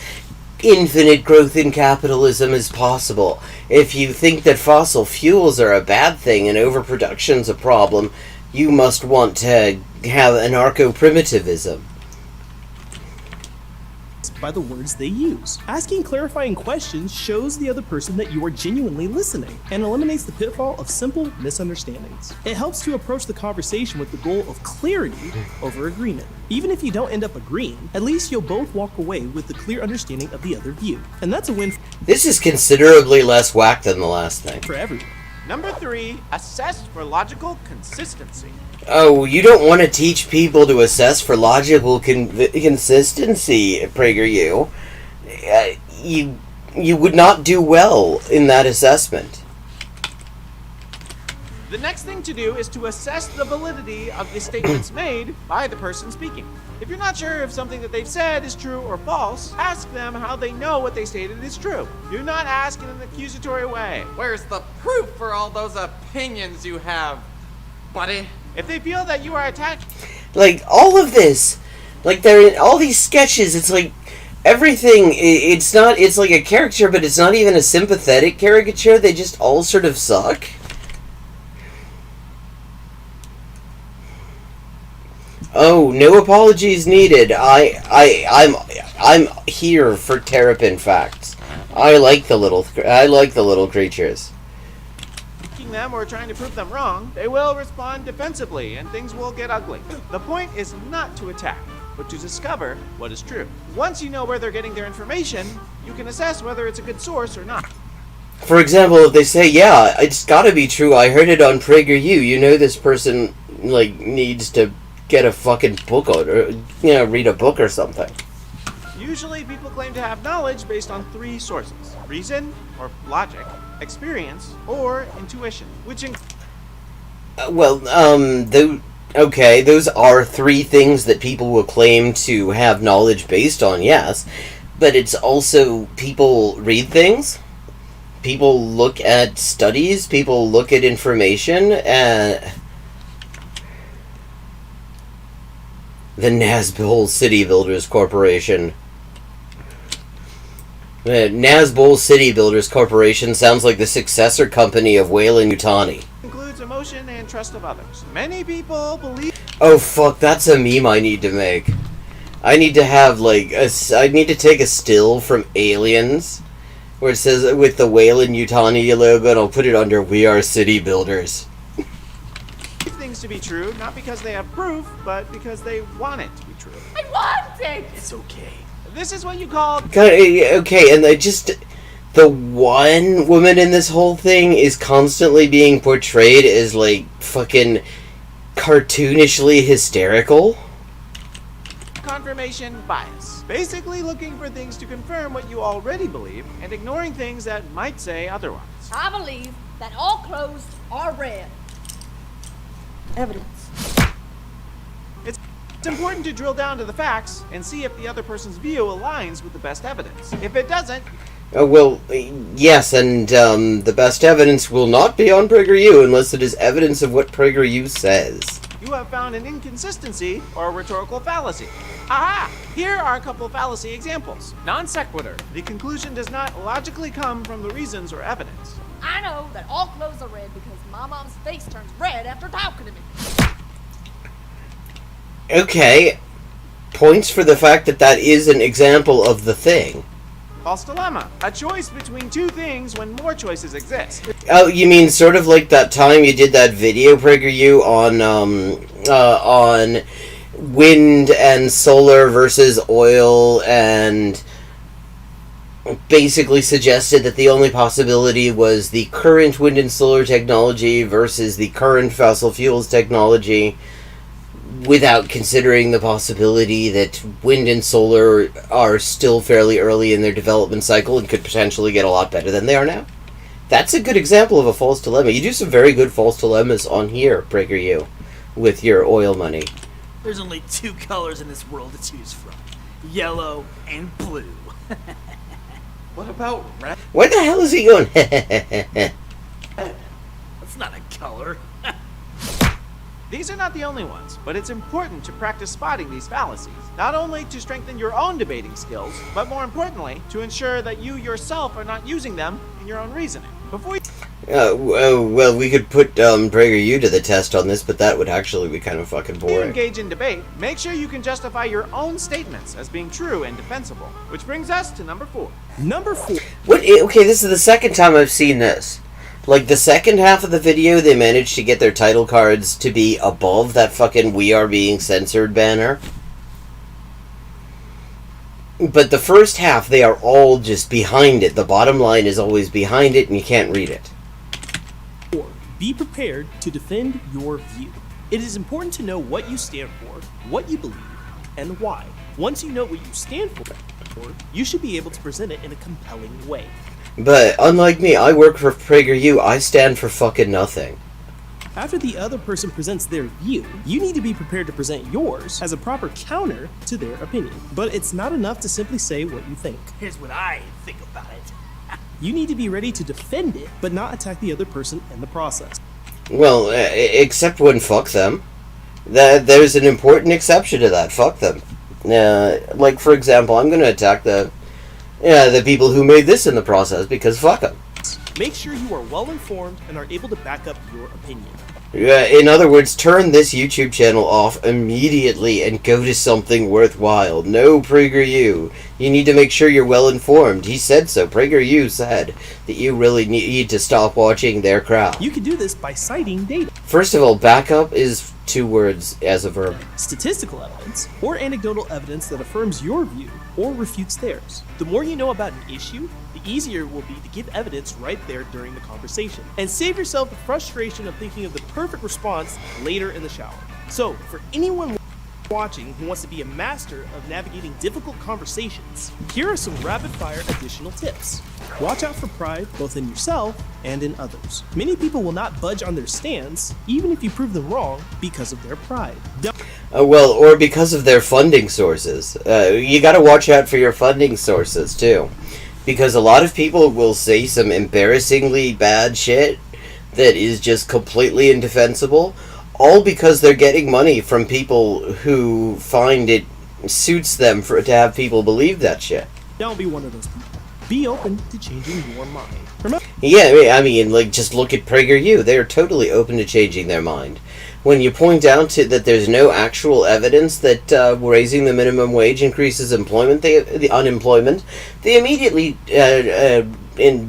S1: Infinite growth in capitalism is possible. If you think that fossil fuels are a bad thing and overproduction's a problem, you must want to have anarcho-primitivism.
S6: By the words they use. Asking clarifying questions shows the other person that you are genuinely listening and eliminates the pitfall of simple misunderstandings. It helps to approach the conversation with the goal of clarity over agreement. Even if you don't end up agreeing, at least you'll both walk away with a clear understanding of the other view. And that's a win
S1: This is considerably less whack than the last thing.
S6: for everyone.
S2: Number 3, assess for logical consistency.
S1: Oh, you don't want to teach people to assess for logical consistency, PragerU. You would not do well in that assessment.
S2: The next thing to do is to assess the validity of the statements made by the person speaking. If you're not sure if something that they've said is true or false, ask them how they know what they stated is true. Do not ask in an accusatory way.
S4: Where's the proof for all those opinions you have, buddy?
S2: If they feel that you are attacking,
S1: Like, all of this, like, they're in all these sketches, it's like, everything, it's like a caricature, but it's not even a sympathetic caricature, they just all sort of suck. Oh, no apologies needed. I'm here for terrapin facts. I like the little creatures.
S2: them or trying to prove them wrong, they will respond defensively and things will get ugly. The point is not to attack, but to discover what is true. Once you know where they're getting their information, you can assess whether it's a good source or not.
S1: For example, if they say, yeah, it's gotta be true, I heard it on PragerU, you know this person, like, needs to get a fucking book or, read a book or something.
S2: Usually people claim to have knowledge based on 3 sources: reason, or logic, experience, or intuition, which
S1: those are 3 things that people will claim to have knowledge based on, yes, but it's also people read things, people look at studies, people look at information, and the Nazbol City Builders Corporation. Nazbol City Builders Corporation sounds like the successor company of Weyland-Yutani.
S2: includes emotion and trust of others. Many people believe
S1: Oh fuck, that's a meme I need to make. I need to have I need to take a still from Aliens where it says with the Weyland-Yutani logo and I'll put it under "We Are City Builders."
S2: things to be true, not because they have proof, but because they want it to be true.
S5: I want it!
S6: It's okay.
S2: This is what you call
S1: Okay, and the one woman in this whole thing is constantly being portrayed as, like, fucking cartoonishly hysterical.
S2: confirmation bias. Basically looking for things to confirm what you already believe and ignoring things that might say otherwise.
S8: I believe that all clothes are red. Evidence.
S2: It's important to drill down to the facts and see if the other person's view aligns with the best evidence. If it doesn't,
S1: Yes, and the best evidence will not be on PragerU unless it is evidence of what PragerU says.
S2: you have found an inconsistency or a rhetorical fallacy. Aha! Here are a couple fallacy examples. Non sequitur. The conclusion does not logically come from the reasons or evidence.
S8: I know that all clothes are red because my mom's face turns red after talking to me.
S1: Okay. Points for the fact that that is an example of the thing.
S2: False dilemma. A choice between two things when more choices exist.
S1: Oh, you mean sort of like that time you did that video, PragerU, on wind and solar versus oil, and basically suggested that the only possibility was the current wind and solar technology versus the current fossil fuels technology, without considering the possibility that wind and solar are still fairly early in their development cycle and could potentially get a lot better than they are now. That's a good example of a false dilemma. You do some very good false dilemmas on here, PragerU, with your oil money.
S7: There's only two colors in this world to choose from. Yellow and blue.
S4: What about red?
S1: Where the hell is he going?
S7: That's not a color.
S2: These are not the only ones, but it's important to practice spotting these fallacies, not only to strengthen your own debating skills, but more importantly, to ensure that you yourself are not using them in your own reasoning. Before you
S1: well, we could put PragerU to the test on this, but that would actually be kind of fucking boring.
S2: engage in debate, make sure you can justify your own statements as being true and defensible. Which brings us to number 4.
S6: Number 4.
S1: Okay, this is the second time I've seen this. Like, the second half of the video, they managed to get their title cards to be above that fucking "We Are Being Censored" banner. But the first half, they are all just behind it. The bottom line is always behind it, and you can't read it.
S6: 4. Be prepared to defend your view. It is important to know what you stand for, what you believe, and why. Once you know what you stand for, you should be able to present it in a compelling way.
S1: But, unlike me, I work for PragerU, I stand for fucking nothing.
S6: After the other person presents their view, you need to be prepared to present yours as a proper counter to their opinion. But it's not enough to simply say what you think.
S7: Here's what I think about it.
S6: You need to be ready to defend it, but not attack the other person in the process.
S1: Well, except when fuck them. There's an important exception to that. Fuck them. Like, for example, I'm going to attack the people who made this in the process, because fuck them.
S6: Make sure you are well informed and are able to back up your opinion.
S1: In other words, turn this YouTube channel off immediately and go to something worthwhile. No PragerU. You need to make sure you're well informed. He said so. PragerU said that you really need to stop watching their crap.
S6: You can do this by citing data.
S1: First of all, backup is 2 words as a verb.
S6: Statistical evidence, or anecdotal evidence that affirms your view or refutes theirs. The more you know about an issue, the easier it will be to give evidence right there during the conversation. And save yourself the frustration of thinking of the perfect response later in the shower. So, for anyone watching who wants to be a master of navigating difficult conversations, here are some rapid-fire additional tips. Watch out for pride, both in yourself and in others. Many people will not budge on their stance, even if you prove them wrong, because of their pride.
S1: Or because of their funding sources. You gotta watch out for your funding sources, too. Because a lot of people will say some embarrassingly bad shit that is just completely indefensible, all because they're getting money from people who find it suits them to have people believe that shit.
S6: Don't be one of those people. Be open to changing your mind. Remember,
S1: Yeah, I mean, like, just look at PragerU. They're totally open to changing their mind. When you point out that there's no actual evidence that raising the minimum wage increases the unemployment, they immediately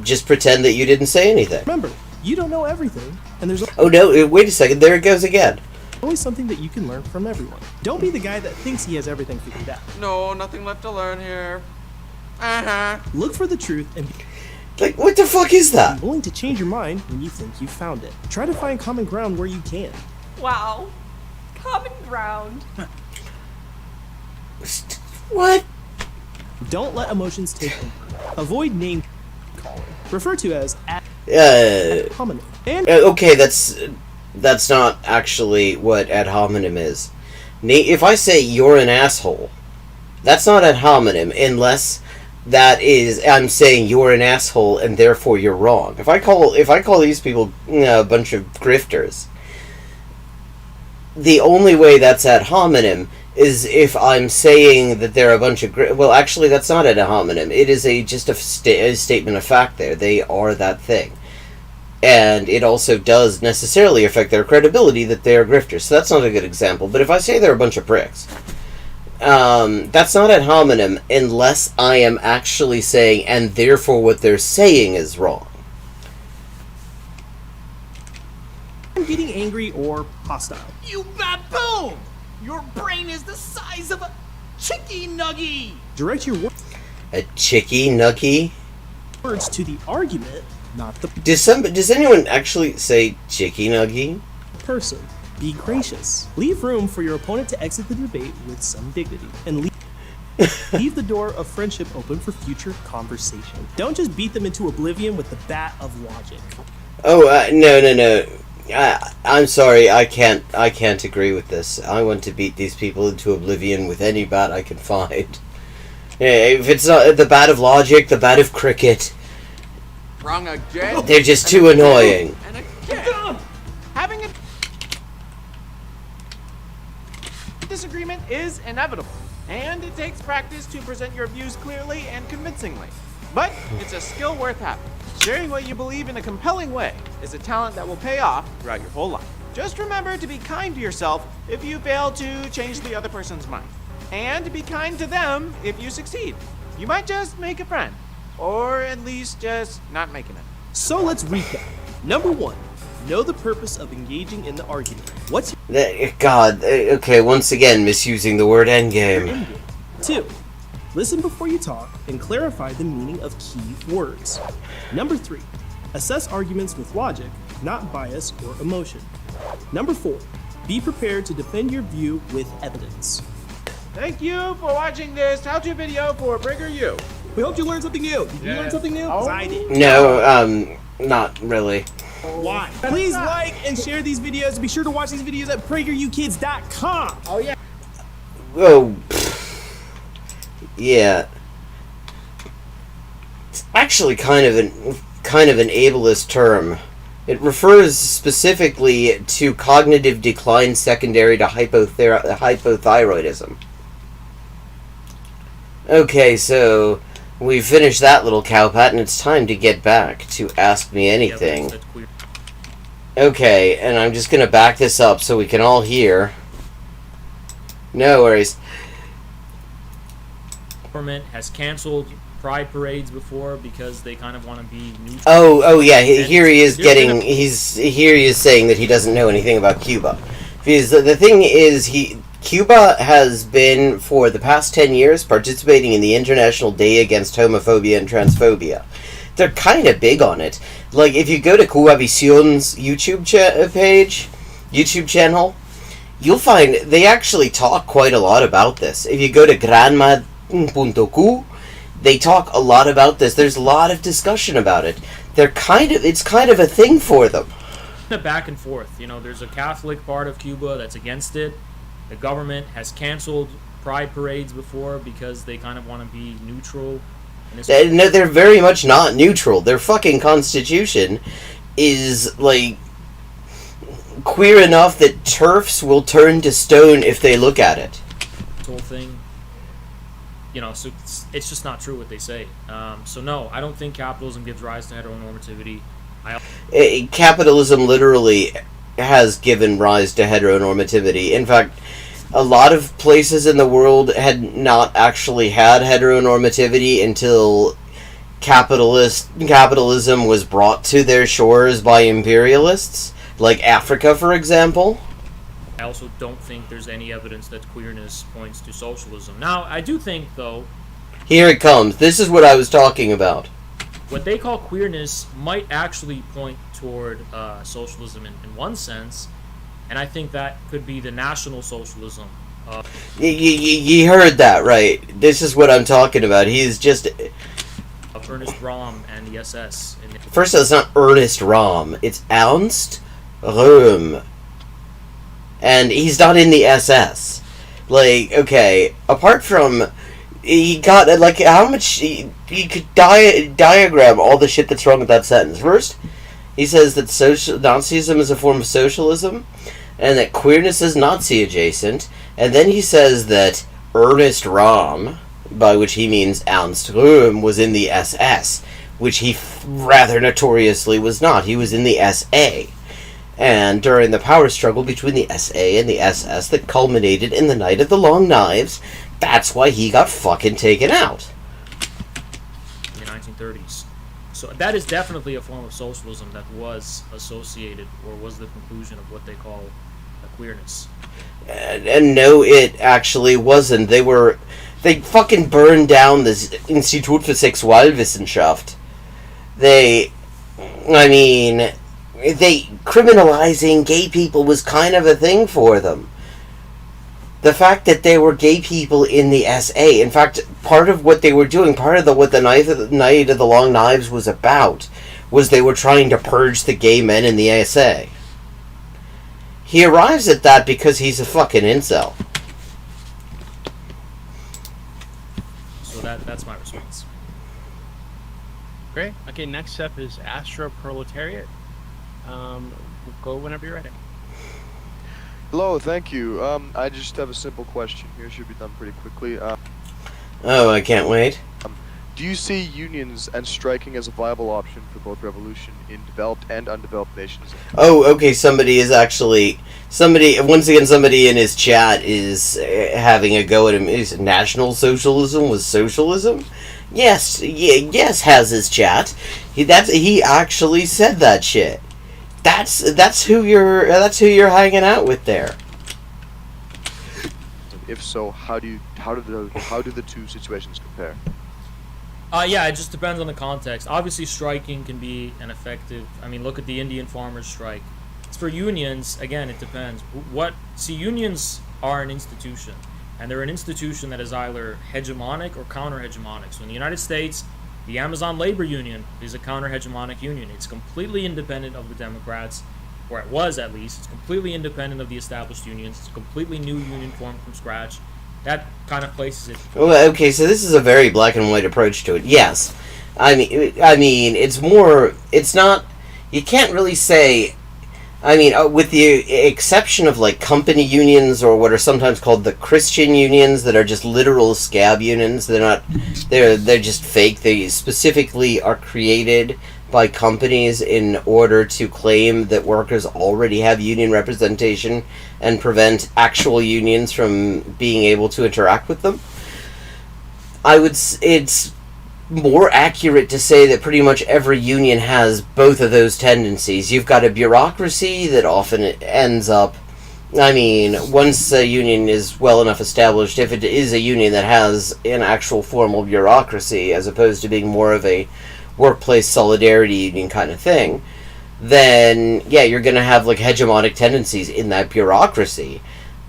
S1: just pretend that you didn't say anything.
S6: remember, you don't know everything, and there's
S1: Oh no, wait a second, there it goes again.
S6: always something that you can learn from everyone. Don't be the guy that thinks he has everything figured out.
S4: No, nothing left to learn here.
S6: Look for the truth and be
S1: Like, what the fuck is that?
S6: willing to change your mind when you think you've found it. Try to find common ground where you can.
S5: Wow. Common ground.
S1: What?
S6: Don't let emotions take over. Avoid name calling, referred to as ad hominem. And
S1: Okay, that's not actually what ad hominem is. If I say you're an asshole, that's not ad hominem unless that is I'm saying you're an asshole and therefore you're wrong. If I call these people a bunch of grifters, the only way that's ad hominem is if I'm saying that they're a bunch of well, actually that's not ad hominem. It is just a statement of fact. They are that thing. And it also does necessarily affect their credibility that they are grifters. So that's not a good example. But if I say they're a bunch of pricks, that's not ad hominem unless I am actually saying, and therefore what they're saying is wrong.
S6: getting angry or hostile.
S7: You baboon! Your brain is the size of a chicky nuggy!
S6: Direct your
S1: A chicky nuggy?
S6: words to the argument, not the
S1: Does anyone actually say chicky nuggy?
S6: person. Be gracious. Leave room for your opponent to exit the debate with some dignity. And leave the door of friendship open for future conversation. Don't just beat them into oblivion with the bat of logic.
S1: Oh, no. I'm sorry, I can't agree with this. I want to beat these people into oblivion with any bat I can find. If it's not the bat of logic, the bat of cricket,
S4: Wrong again.
S1: they're just too annoying.
S4: And again.
S2: Having a disagreement is inevitable, and it takes practice to present your views clearly and convincingly. But it's a skill worth having. Sharing what you believe in a compelling way is a talent that will pay off throughout your whole life. Just remember to be kind to yourself if you fail to change the other person's mind. And be kind to them if you succeed. You might just make a friend. Or at least just not make an enemy.
S6: So let's recap. Number 1, know the purpose of engaging in the argument. What's
S1: God, okay, once again, misusing the word
S6: your
S1: endgame.
S6: end game? 2, listen before you talk and clarify the meaning of key words. Number 3, assess arguments with logic, not bias or emotion. Number 4, be prepared to defend your view with evidence.
S2: Thank you for watching this how-to video for PragerU.
S6: We hope you learned something new. Did you learn something new? 'Cause I did.
S1: No, not really.
S6: Why? Please like and share these videos, and be sure to watch these videos at PragerUkids.com.
S2: Oh yeah.
S1: Oh, yeah. It's actually kind of an ableist term. It refers specifically to cognitive decline secondary to hypothyroidism. Okay, so we finished that little cowpat, and it's time to get back to Ask Me Anything. Okay, and I'm just gonna back this up so we can all hear. No worries.
S9: Government has canceled pride parades before because they kind of want to be neutral.
S1: Oh yeah. Here he is getting. Here he is saying that he doesn't know anything about Cuba. Because the thing is, Cuba has been for the past 10 years participating in the International Day Against Homophobia and Transphobia. They're kind of big on it. Like if you go to Cubavision's YouTube channel, you'll find they actually talk quite a lot about this. If you go to granma.cu, they talk a lot about this. There's a lot of discussion about it. It's kind of a thing for them.
S9: The back and forth. You know, there's a Catholic part of Cuba that's against it. The government has canceled pride parades before because they kind of want to be neutral.
S1: No, they're very much not neutral. Their fucking constitution is, like, queer enough that TERFs will turn to stone if they look at it.
S9: This whole thing, you know, so it's just not true what they say. So no, I don't think capitalism gives rise to heteronormativity.
S1: Capitalism literally has given rise to heteronormativity. In fact, a lot of places in the world had not actually had heteronormativity until capitalism was brought to their shores by imperialists, like Africa, for example.
S9: I also don't think there's any evidence that queerness points to socialism. Now, I do think, though...
S1: Here it comes. This is what I was talking about.
S9: What they call queerness might actually point toward socialism in one sense, and I think that could be the National Socialism
S1: You heard that right. This is what I'm talking about. He's just...
S9: of Ernest Röhm and the SS.
S1: First of all, it's not Ernest Röhm. It's Ernst Röhm. And he's not in the SS. Like, okay, apart from... He got, like, how much... He could diagram all the shit that's wrong with that sentence. First, he says that Nazism is a form of socialism, and that queerness is Nazi-adjacent, and then he says that Ernest Röhm, by which he means Ernst Röhm, was in the SS, which he rather notoriously was not. He was in the SA. And during the power struggle between the SA and the SS that culminated in the Night of the Long Knives, that's why he got fucking taken out.
S9: In the 1930s. So that is definitely a form of socialism that was associated, or was the conclusion of what they call queerness.
S1: And no, it actually wasn't. They fucking burned down this Institut für Sexualwissenschaft. Criminalizing gay people was kind of a thing for them. The fact that they were gay people in the SA, in fact, part of what they were doing, part of what the Night of the Long Knives was about, was they were trying to purge the gay men in the SA. He arrives at that because he's a fucking incel.
S9: So that's my response.
S10: Great. Okay, next up is Astro Proletariat. Go whenever you're ready.
S11: Hello, thank you. I just have a simple question here. Should be done pretty quickly.
S1: Oh, I can't wait.
S11: Do you see unions and striking as a viable option for both revolution in developed and undeveloped nations?
S1: Oh, okay, somebody once again, somebody in his chat is having a go at him. Is National Socialism was socialism? Yes, yes, has his chat. He actually said that shit. That's who you're hanging out with there.
S11: If so, how do the two situations compare?
S9: Yeah, it just depends on the context. Obviously, striking can be an effective... I mean, look at the Indian farmers' strike. It's for unions, again, it depends. Unions are an institution, and they're an institution that is either hegemonic or counter-hegemonic. So in the United States, the Amazon Labor Union is a counter-hegemonic union. It's completely independent of the Democrats, or it was at least. It's completely independent of the established unions. It's a completely new union formed from scratch. That kind of places it.
S1: Well, okay, so this is a very black and white approach to it. Yes, I mean, it's more. It's not. You can't really say. I mean, with the exception of like company unions or what are sometimes called the Christian unions that are just literal scab unions. They're not. They're just fake. They specifically are created by companies in order to claim that workers already have union representation and prevent actual unions from being able to interact with them. It's more accurate to say that pretty much every union has both of those tendencies. You've got a bureaucracy that often ends up... I mean, once a union is well enough established, if it is a union that has an actual formal bureaucracy as opposed to being more of a workplace solidarity union kind of thing, then yeah, you're going to have like hegemonic tendencies in that bureaucracy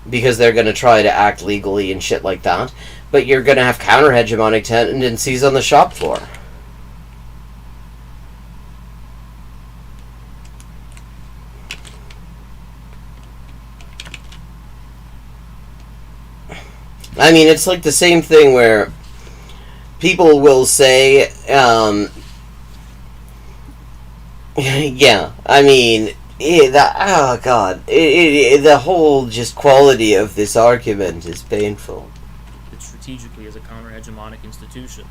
S1: because they're going to try to act legally and shit like that, but you're going to have counter-hegemonic tendencies on the shop floor. I mean, it's like the same thing where people will say, yeah, I mean, the whole just quality of this argument is painful.
S9: Strategically as a counter-hegemonic institution,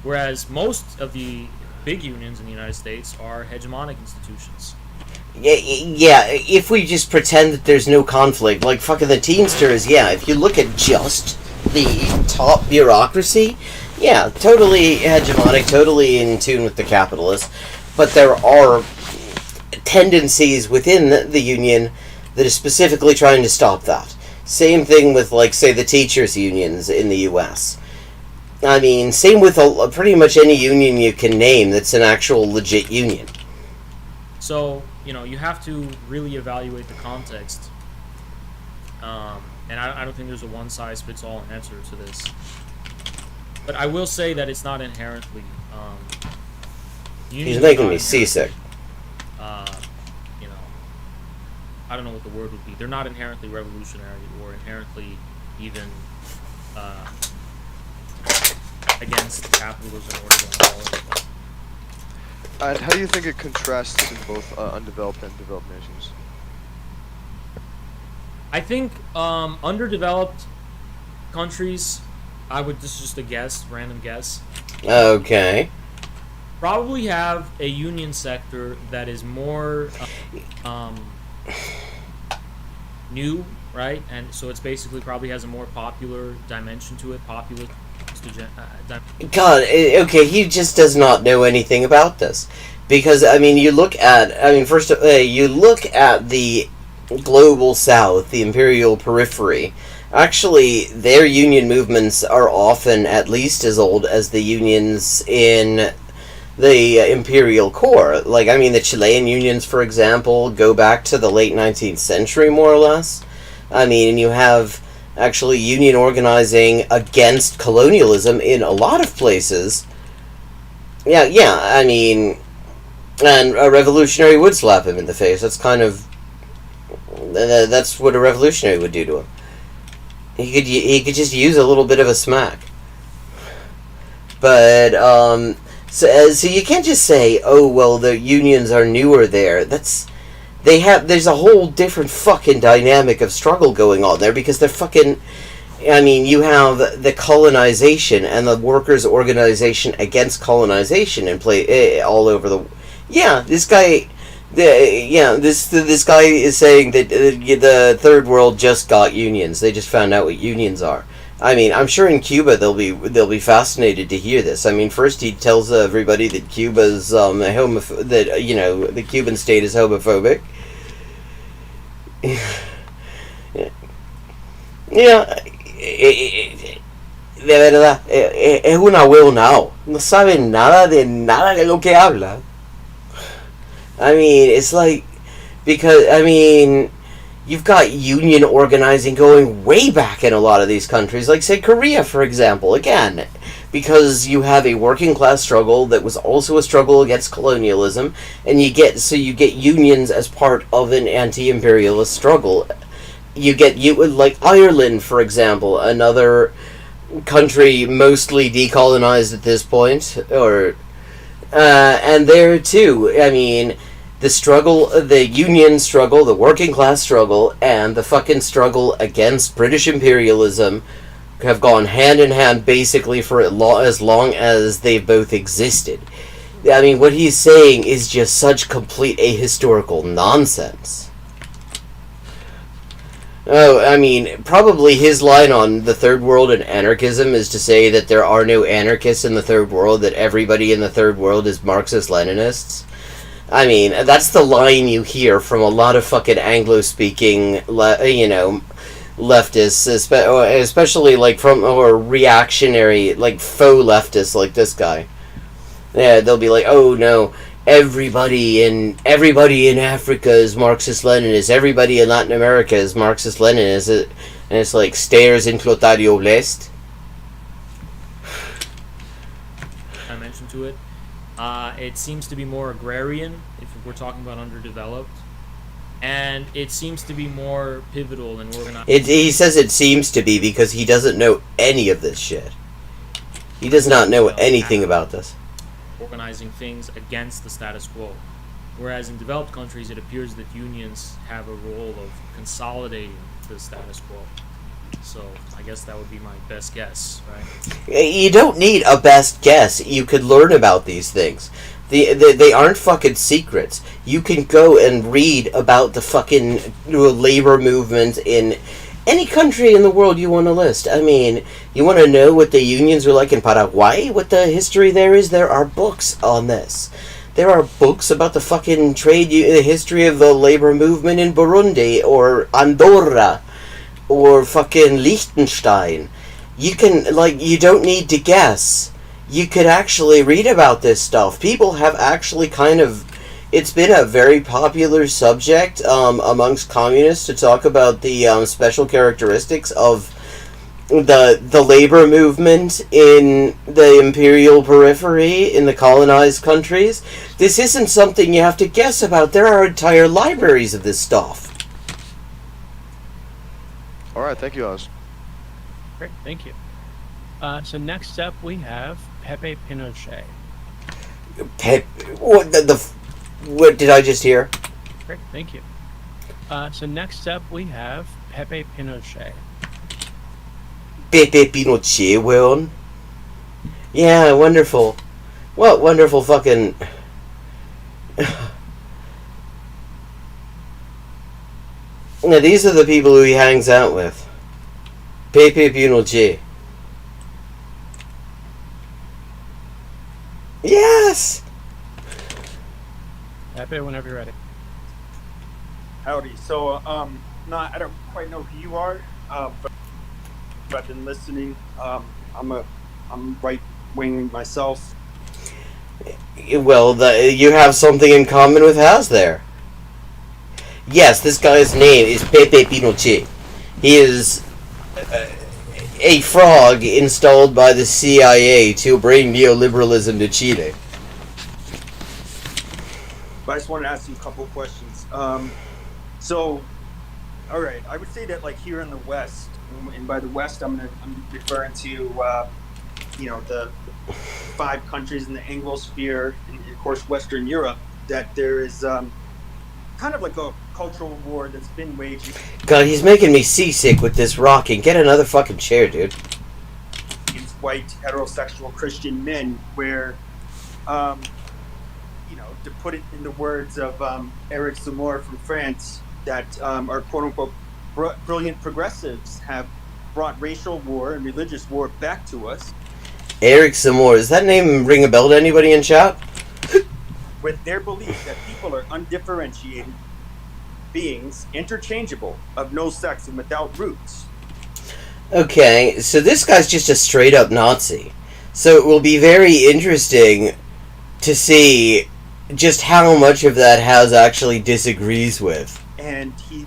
S9: whereas most of the big unions in the United States are hegemonic institutions.
S1: Yeah, if we just pretend that there's no conflict, like fucking the Teamsters, yeah, if you look at just the top bureaucracy, yeah, totally hegemonic, totally in tune with the capitalists, but there are tendencies within the union that is specifically trying to stop that. Same thing with, like, say, the teachers' unions in the U.S. I mean, same with pretty much any union you can name that's an actual legit union.
S9: So, you have to really evaluate the context. and I don't think there's a one-size-fits-all answer to this. But I will say that it's not inherently.
S1: He's making me seasick.
S9: You know, I don't know what the word would be. They're not inherently revolutionary or inherently even against capitalism or inequality.
S11: And how do you think it contrasts in both undeveloped and developed nations?
S9: I think underdeveloped countries, this is just a guess, random guess,
S1: Okay.
S9: probably have a union sector that is more new, right? And so it's basically probably has a more popular dimension to it,
S1: God, okay, he just does not know anything about this. Because, I mean, you look at the global south, the imperial periphery. Actually, their union movements are often at least as old as the unions in the imperial core. Like, I mean, the Chilean unions, for example, go back to the late 19th century, more or less. I mean, you have actually union organizing against colonialism in a lot of places. Yeah, I mean, and a revolutionary would slap him in the face. That's kind of, that's what a revolutionary would do to him. He could just use a little bit of a smack. But, so you can't just say, oh, well, the unions are newer there. There's a whole different fucking dynamic of struggle going on there, because they're fucking, I mean, you have the colonization and the workers' organization against colonization in play all over the. Yeah, this guy. This guy is saying that the third world just got unions. They just found out what unions are. I mean, I'm sure in Cuba they'll be fascinated to hear this. I mean, first he tells everybody that Cuba's the Cuban state is homophobic. De verdad, es un ahueonao. No sabe nada de nada de lo que habla. I mean, it's like, because, I mean, you've got union organizing going way back in a lot of these countries, like, say, Korea, for example, again, because you have a working class struggle that was also a struggle against colonialism, and you get unions as part of an anti-imperialist struggle. Like Ireland, for example, another country mostly decolonized at this point, and there too, I mean, the struggle, the union struggle, the working class struggle, and the fucking struggle against British imperialism have gone hand in hand basically for as long as they've both existed. I mean, what he's saying is just such complete ahistorical nonsense. Oh, I mean, probably his line on the third world and anarchism is to say that there are no anarchists in the third world, that everybody in the third world is Marxist-Leninists. I mean, that's the line you hear from a lot of fucking Anglo-speaking, leftists, especially like or reactionary, like faux leftists like this guy. Yeah, they'll be like, "Oh no, everybody in Africa is Marxist-Leninist. Everybody in Latin America is Marxist-Leninist," and it's like stairs in Clotario Blest.
S9: I mentioned to it. It seems to be more agrarian, if we're talking about underdeveloped, and it seems to be more pivotal and organized.
S1: He says it seems to be because he doesn't know any of this shit. He does not know anything about this.
S9: Organizing things against the status quo. Whereas in developed countries, it appears that unions have a role of consolidating the status quo. So I guess that would be my best guess, right?
S1: You don't need a best guess. You could learn about these things. They aren't fucking secrets. You can go and read about the fucking labor movement in any country in the world you want to list. I mean, you want to know what the unions were like in Paraguay? What the history there is? There are books on this. There are books about the fucking the history of the labor movement in Burundi or Andorra or fucking Liechtenstein. You can, you don't need to guess. You could actually read about this stuff. People have actually kind of it's been a very popular subject amongst communists to talk about the special characteristics of the labor movement in the imperial periphery in the colonized countries. This isn't something you have to guess about. There are entire libraries of this stuff.
S11: Alright, thank you, Oz.
S10: Great, thank you. So next up we have Pepe Pinochet.
S1: What did I just hear?
S10: Great, thank you. So next up we have Pepe Pinochet.
S1: Pepe Pinochet, weón. Yeah, wonderful. What wonderful fucking... Now, these are the people who he hangs out with. Pepe Pinochet. Yes!
S10: Pepe, whenever you're ready.
S12: Howdy. So, I don't quite know who you are, but I've been listening. I'm right-wing myself.
S1: Well, you have something in common with Haz there. Yes, this guy's name is Pepe Pinochet. He is a frog installed by the CIA to bring neoliberalism to Chile.
S12: But I just wanted to ask you a couple of questions. All right, I would say that like here in the West, and by the West I'm referring to the 5 countries in the Anglosphere and of course Western Europe, that there is kind of like a cultural war that's been waged.
S1: God, he's making me seasick with this rocking. Get another fucking chair, dude.
S12: These white heterosexual Christian men, where, to put it in the words of Eric Zemmour from France, that our quote-unquote brilliant progressives have brought racial war and religious war back to us.
S1: Eric Zemmour, does that name ring a bell to anybody in chat?
S12: With their belief that people are undifferentiated beings, interchangeable, of no sex and without roots.
S1: Okay, so this guy's just a straight-up Nazi. So it will be very interesting to see just how much of that Haz actually disagrees with.
S12: And he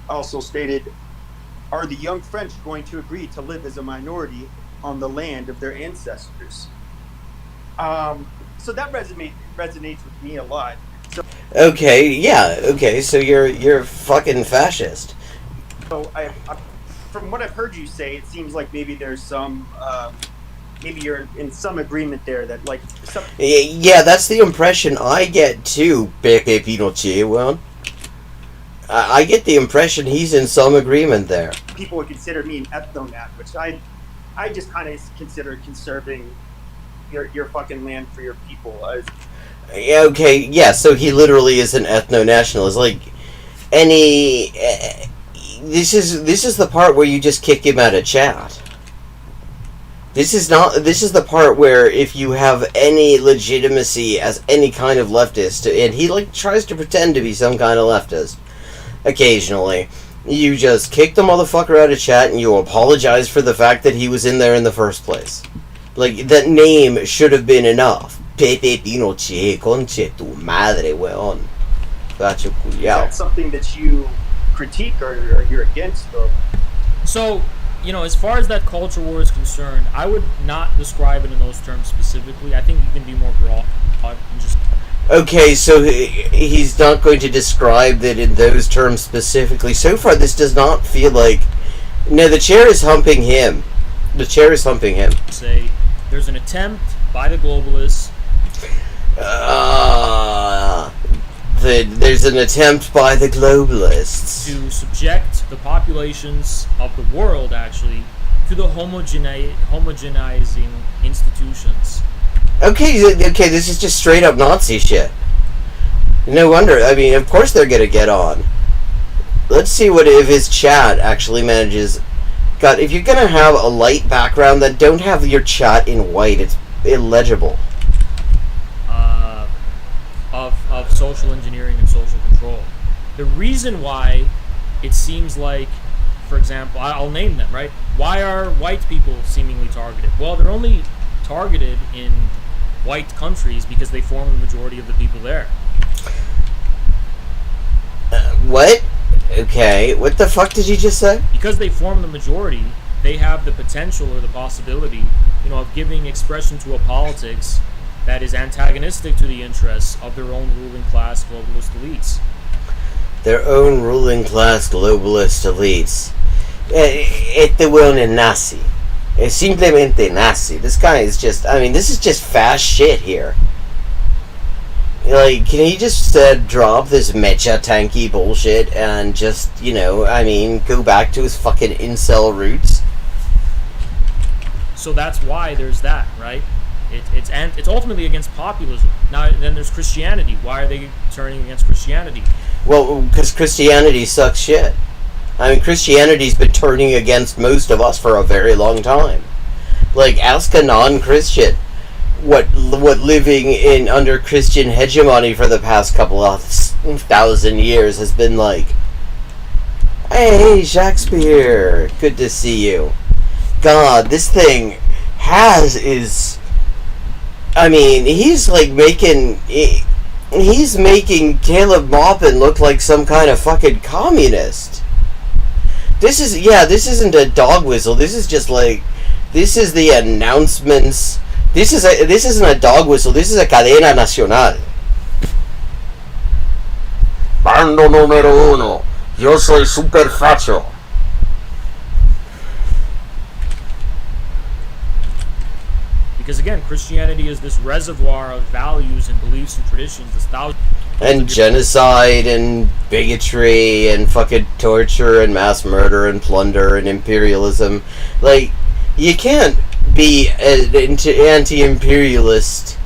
S12: also stated, are the young French going to agree to live as a minority on the land of their ancestors? So that resonates with me a lot. So,
S1: okay, yeah, okay, so you're fucking fascist.
S12: So from what I've heard you say, it seems like maybe there's some, maybe you're in some agreement there that like...
S1: Yeah, that's the impression I get too, Pepe Pinochet. Well, I get the impression he's in some agreement there.
S12: People would consider me an ethnonat, which I just kind of consider conserving your fucking land for your people.
S1: Okay, yeah, so he literally is an ethno-nationalist. Like, this is the part where you just kick him out of chat. This is the part where if you have any legitimacy as any kind of leftist, and he like tries to pretend to be some kind of leftist occasionally, you just kick the motherfucker out of chat and you apologize for the fact that he was in there in the first place. Like, that name should have been enough. Pepe Pinochet, conche tu madre, weón. Gacho culiao.
S12: Is that something that you critique or you're against? Or?
S9: So, as far as that culture war is concerned, I would not describe it in those terms specifically. I think you can be more broad and just...
S1: Okay, so he's not going to describe it in those terms specifically. So far, this does not feel like... No, the chair is humping him. The chair is humping him.
S9: Say, there's an attempt by the globalists...
S1: There's an attempt by the globalists
S9: to subject the populations of the world, actually, to the homogenizing institutions.
S1: Okay, this is just straight up Nazi shit. No wonder. I mean, of course they're gonna get on. Let's see what if his chat actually manages. God, if you're gonna have a light background, then don't have your chat in white. It's illegible.
S9: Of social engineering and social control. The reason why it seems like, for example, I'll name them, right? Why are white people seemingly targeted? Well, they're only targeted in white countries because they form the majority of the people there.
S1: What? Okay, what the fuck did you just say?
S9: Because they form the majority, they have the potential or the possibility, of giving expression to a politics that is antagonistic to the interests of their own ruling class globalist elites.
S1: Their own ruling class globalist elites. Este weón es nazi. Es simplemente nazi. This guy is just, this is just fast shit here. Like, can he just drop this mecha tanky bullshit and just, go back to his fucking incel roots?
S9: So that's why there's that, right? It's ultimately against populism. Now, then there's Christianity. Why are they turning against Christianity?
S1: Well, because Christianity sucks shit. Christianity's been turning against most of us for a very long time. Like, ask a non-Christian what living in under Christian hegemony for the past couple of thousand years has been like. Hey, Shakespeare, good to see you. God, this thing he's like he's making Caleb Maupin look like some kind of fucking communist. This isn't a dog whistle. This is just like, this is the announcements. This isn't a dog whistle. This is a cadena nacional. Bando número uno. Yo soy super facho.
S9: Because again, Christianity is this reservoir of values and beliefs and traditions.
S1: And genocide and bigotry and fucking torture and mass murder and plunder and imperialism. Like, you can't be an anti-imperialist,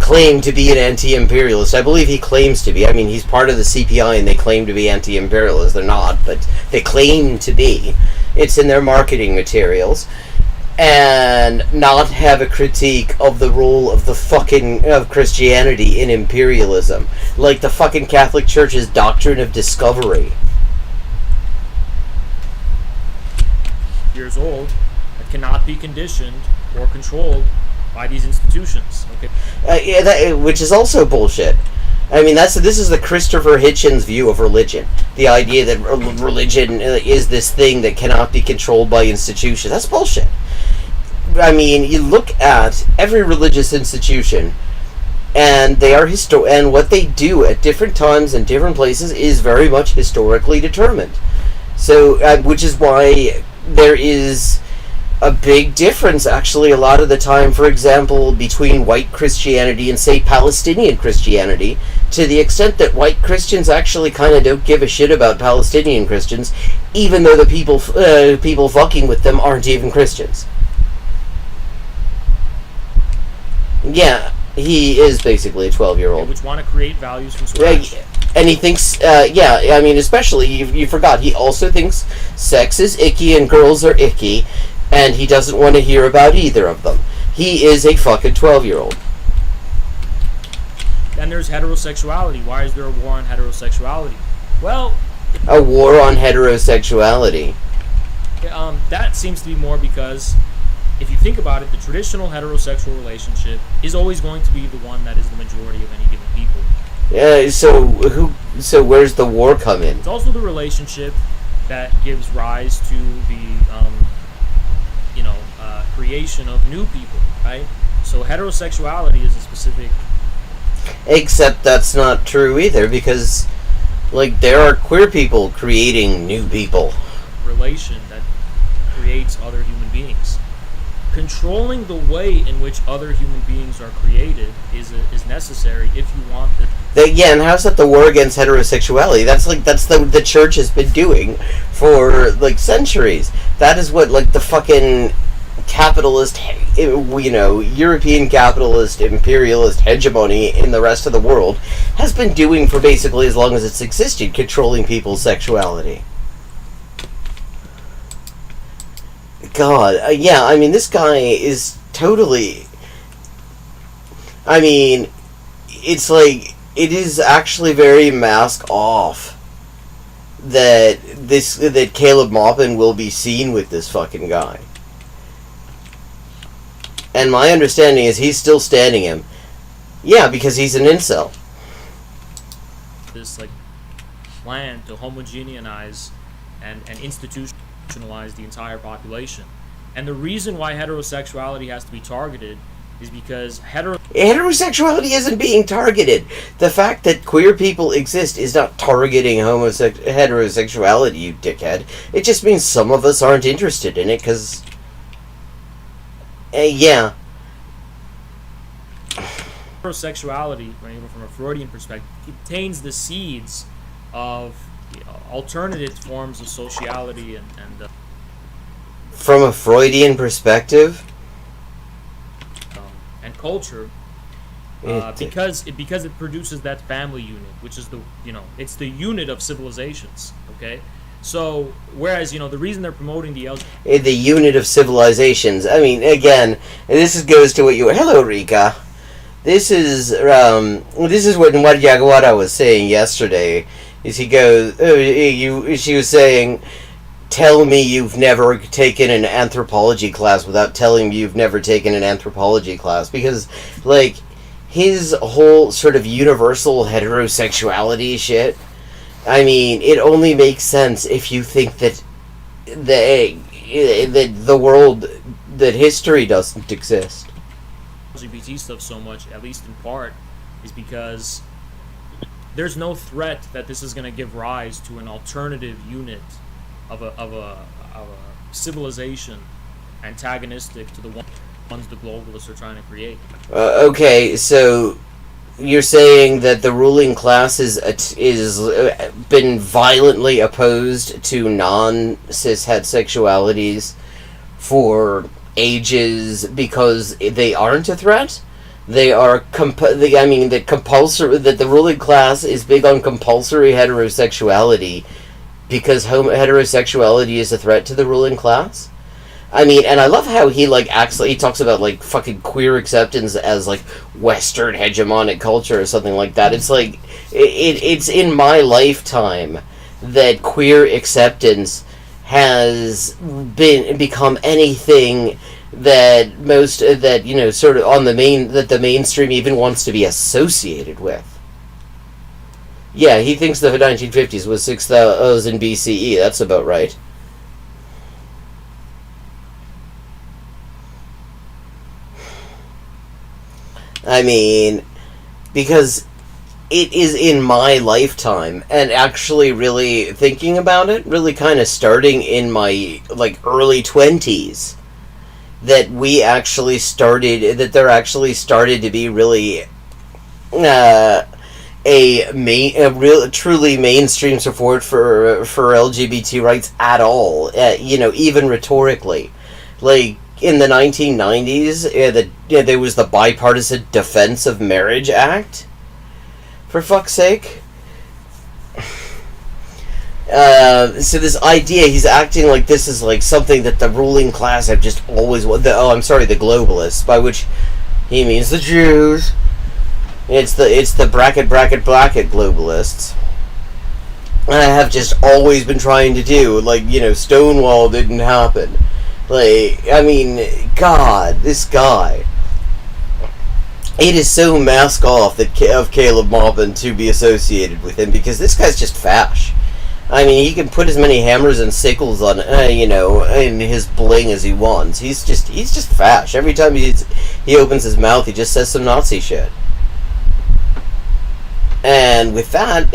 S1: claim to be an anti-imperialist. I believe he claims to be. He's part of the CPI and they claim to be anti-imperialist. They're not, but they claim to be. It's in their marketing materials. And not have a critique of the role of of Christianity in imperialism. Like the fucking Catholic Church's doctrine of discovery.
S9: Years old, that cannot be conditioned or controlled by these institutions. Okay.
S1: Which is also bullshit. This is the Christopher Hitchens view of religion. The idea that religion is this thing that cannot be controlled by institutions. That's bullshit. You look at every religious institution, and they are and what they do at different times and different places is very much historically determined. So, which is why there is a big difference, actually, a lot of the time, for example, between white Christianity and, say, Palestinian Christianity, to the extent that white Christians actually kind of don't give a shit about Palestinian Christians, even though the people fucking with them aren't even Christians. Yeah, he is basically a 12-year-old.
S9: Which want to create values from scratch.
S1: And he thinks, especially, you forgot, he also thinks sex is icky and girls are icky, and he doesn't want to hear about either of them. He is a fucking 12-year-old.
S9: Then there's heterosexuality. Why is there a war on heterosexuality? Well...
S1: A war on heterosexuality?
S9: That seems to be more because... if you think about it, the traditional heterosexual relationship is always going to be the one that is the majority of any given people.
S1: Yeah, so where's the war come in?
S9: It's also the relationship that gives rise to the, creation of new people, right? So heterosexuality is a specific...
S1: Except that's not true either, because, there are queer people creating new people.
S9: Relation that creates other human beings. Controlling the way in which other human beings are created is necessary if you want the...
S1: and how's that the war against heterosexuality? That's the church has been doing for centuries. That is what the fucking capitalist, European capitalist imperialist hegemony in the rest of the world has been doing for basically as long as it's existed, controlling people's sexuality. God, this guy is totally... it's it is actually very mask off that Caleb Maupin will be seen with this fucking guy. And my understanding is he's still standing him. Yeah, because he's an incel.
S9: This, plan to homogeneize and institutionalize the entire population. And the reason why heterosexuality has to be targeted is because
S1: heterosexuality isn't being targeted. The fact that queer people exist is not targeting heterosexuality, you dickhead. It just means some of us aren't interested in it, because... yeah.
S9: Heterosexuality, from a Freudian perspective, contains the seeds of alternative forms of sociality and
S1: from a Freudian perspective?
S9: And culture, because it produces that family unit, which is it's the unit of civilizations. Okay, so whereas the reason they're promoting the
S1: unit of civilizations. I mean, again, this goes to what you. Hello, Rika. This is what Yaguara was saying yesterday. Is he goes? She was saying, tell me you've never taken an anthropology class without telling me you've never taken an anthropology class. Because, like, his whole sort of universal heterosexuality shit, I mean, it only makes sense if you think that the world, that history doesn't exist.
S9: LGBT stuff so much, at least in part, is because there's no threat that this is going to give rise to an alternative unit of a civilization antagonistic to the ones the globalists are trying to create.
S1: Okay, so you're saying that the ruling class is been violently opposed to non-cishet sexualities for ages because they aren't a threat? They are that the ruling class is big on compulsory heterosexuality because heterosexuality is a threat to the ruling class? I mean, and I love how he he talks about fucking queer acceptance as Western hegemonic culture or something like that. It's it's in my lifetime that queer acceptance has become anything that sort of on the mainstream even wants to be associated with. Yeah, he thinks the 1950s was 6000 BCE. That's about right. I mean, because it is in my lifetime, and actually really thinking about it, really kind of starting in my early 20s, that there actually started to be really truly mainstream support for LGBT rights at all, even rhetorically. In the 1990s, there was the Bipartisan Defense of Marriage Act. For fuck's sake. So this idea, he's acting like this is something that the ruling class have just always wanted. The globalists, by which he means the Jews. It's the bracket globalists. I have just always been trying to do, Stonewall didn't happen. I mean, God, this guy. It is so mask off of Caleb Maupin to be associated with him, because this guy's just fash. I mean, he can put as many hammers and sickles on, in his bling as he wants. He's just fash. Every time he opens his mouth, he just says some Nazi shit. And with that,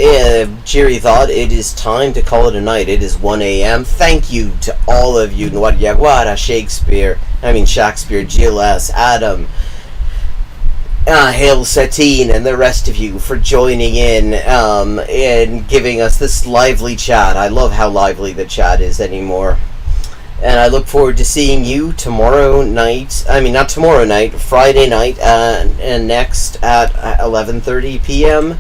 S1: cheery thought, it is time to call it a night. It is 1 a.m. Thank you to all of you, Nwadyaguara, Shakespeare, GLS, Adam, Hail Satine, and the rest of you for joining in and giving us this lively chat. I love how lively the chat is anymore. And I look forward to seeing you tomorrow night. I mean, not tomorrow night, Friday night, and next at 11:30 p.m.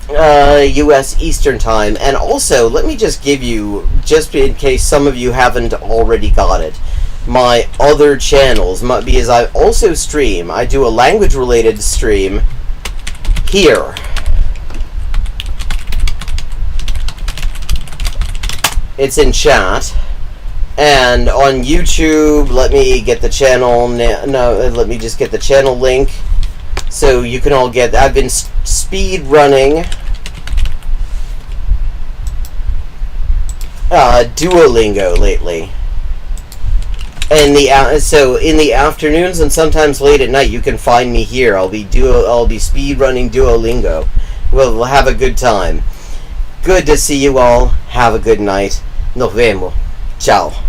S1: U.S. Eastern Time. And also, let me just give you, just in case some of you haven't already got it, my other channels, because I also stream. I do a language-related stream here. It's in chat. And on YouTube, let me get the channel, let me just get the channel link, so you can all get, I've been speed running Duolingo lately. And so in the afternoons and sometimes late at night, you can find me here. I'll be speed running Duolingo. We'll have a good time. Good to see you all. Have a good night. Nos vemos. Ciao.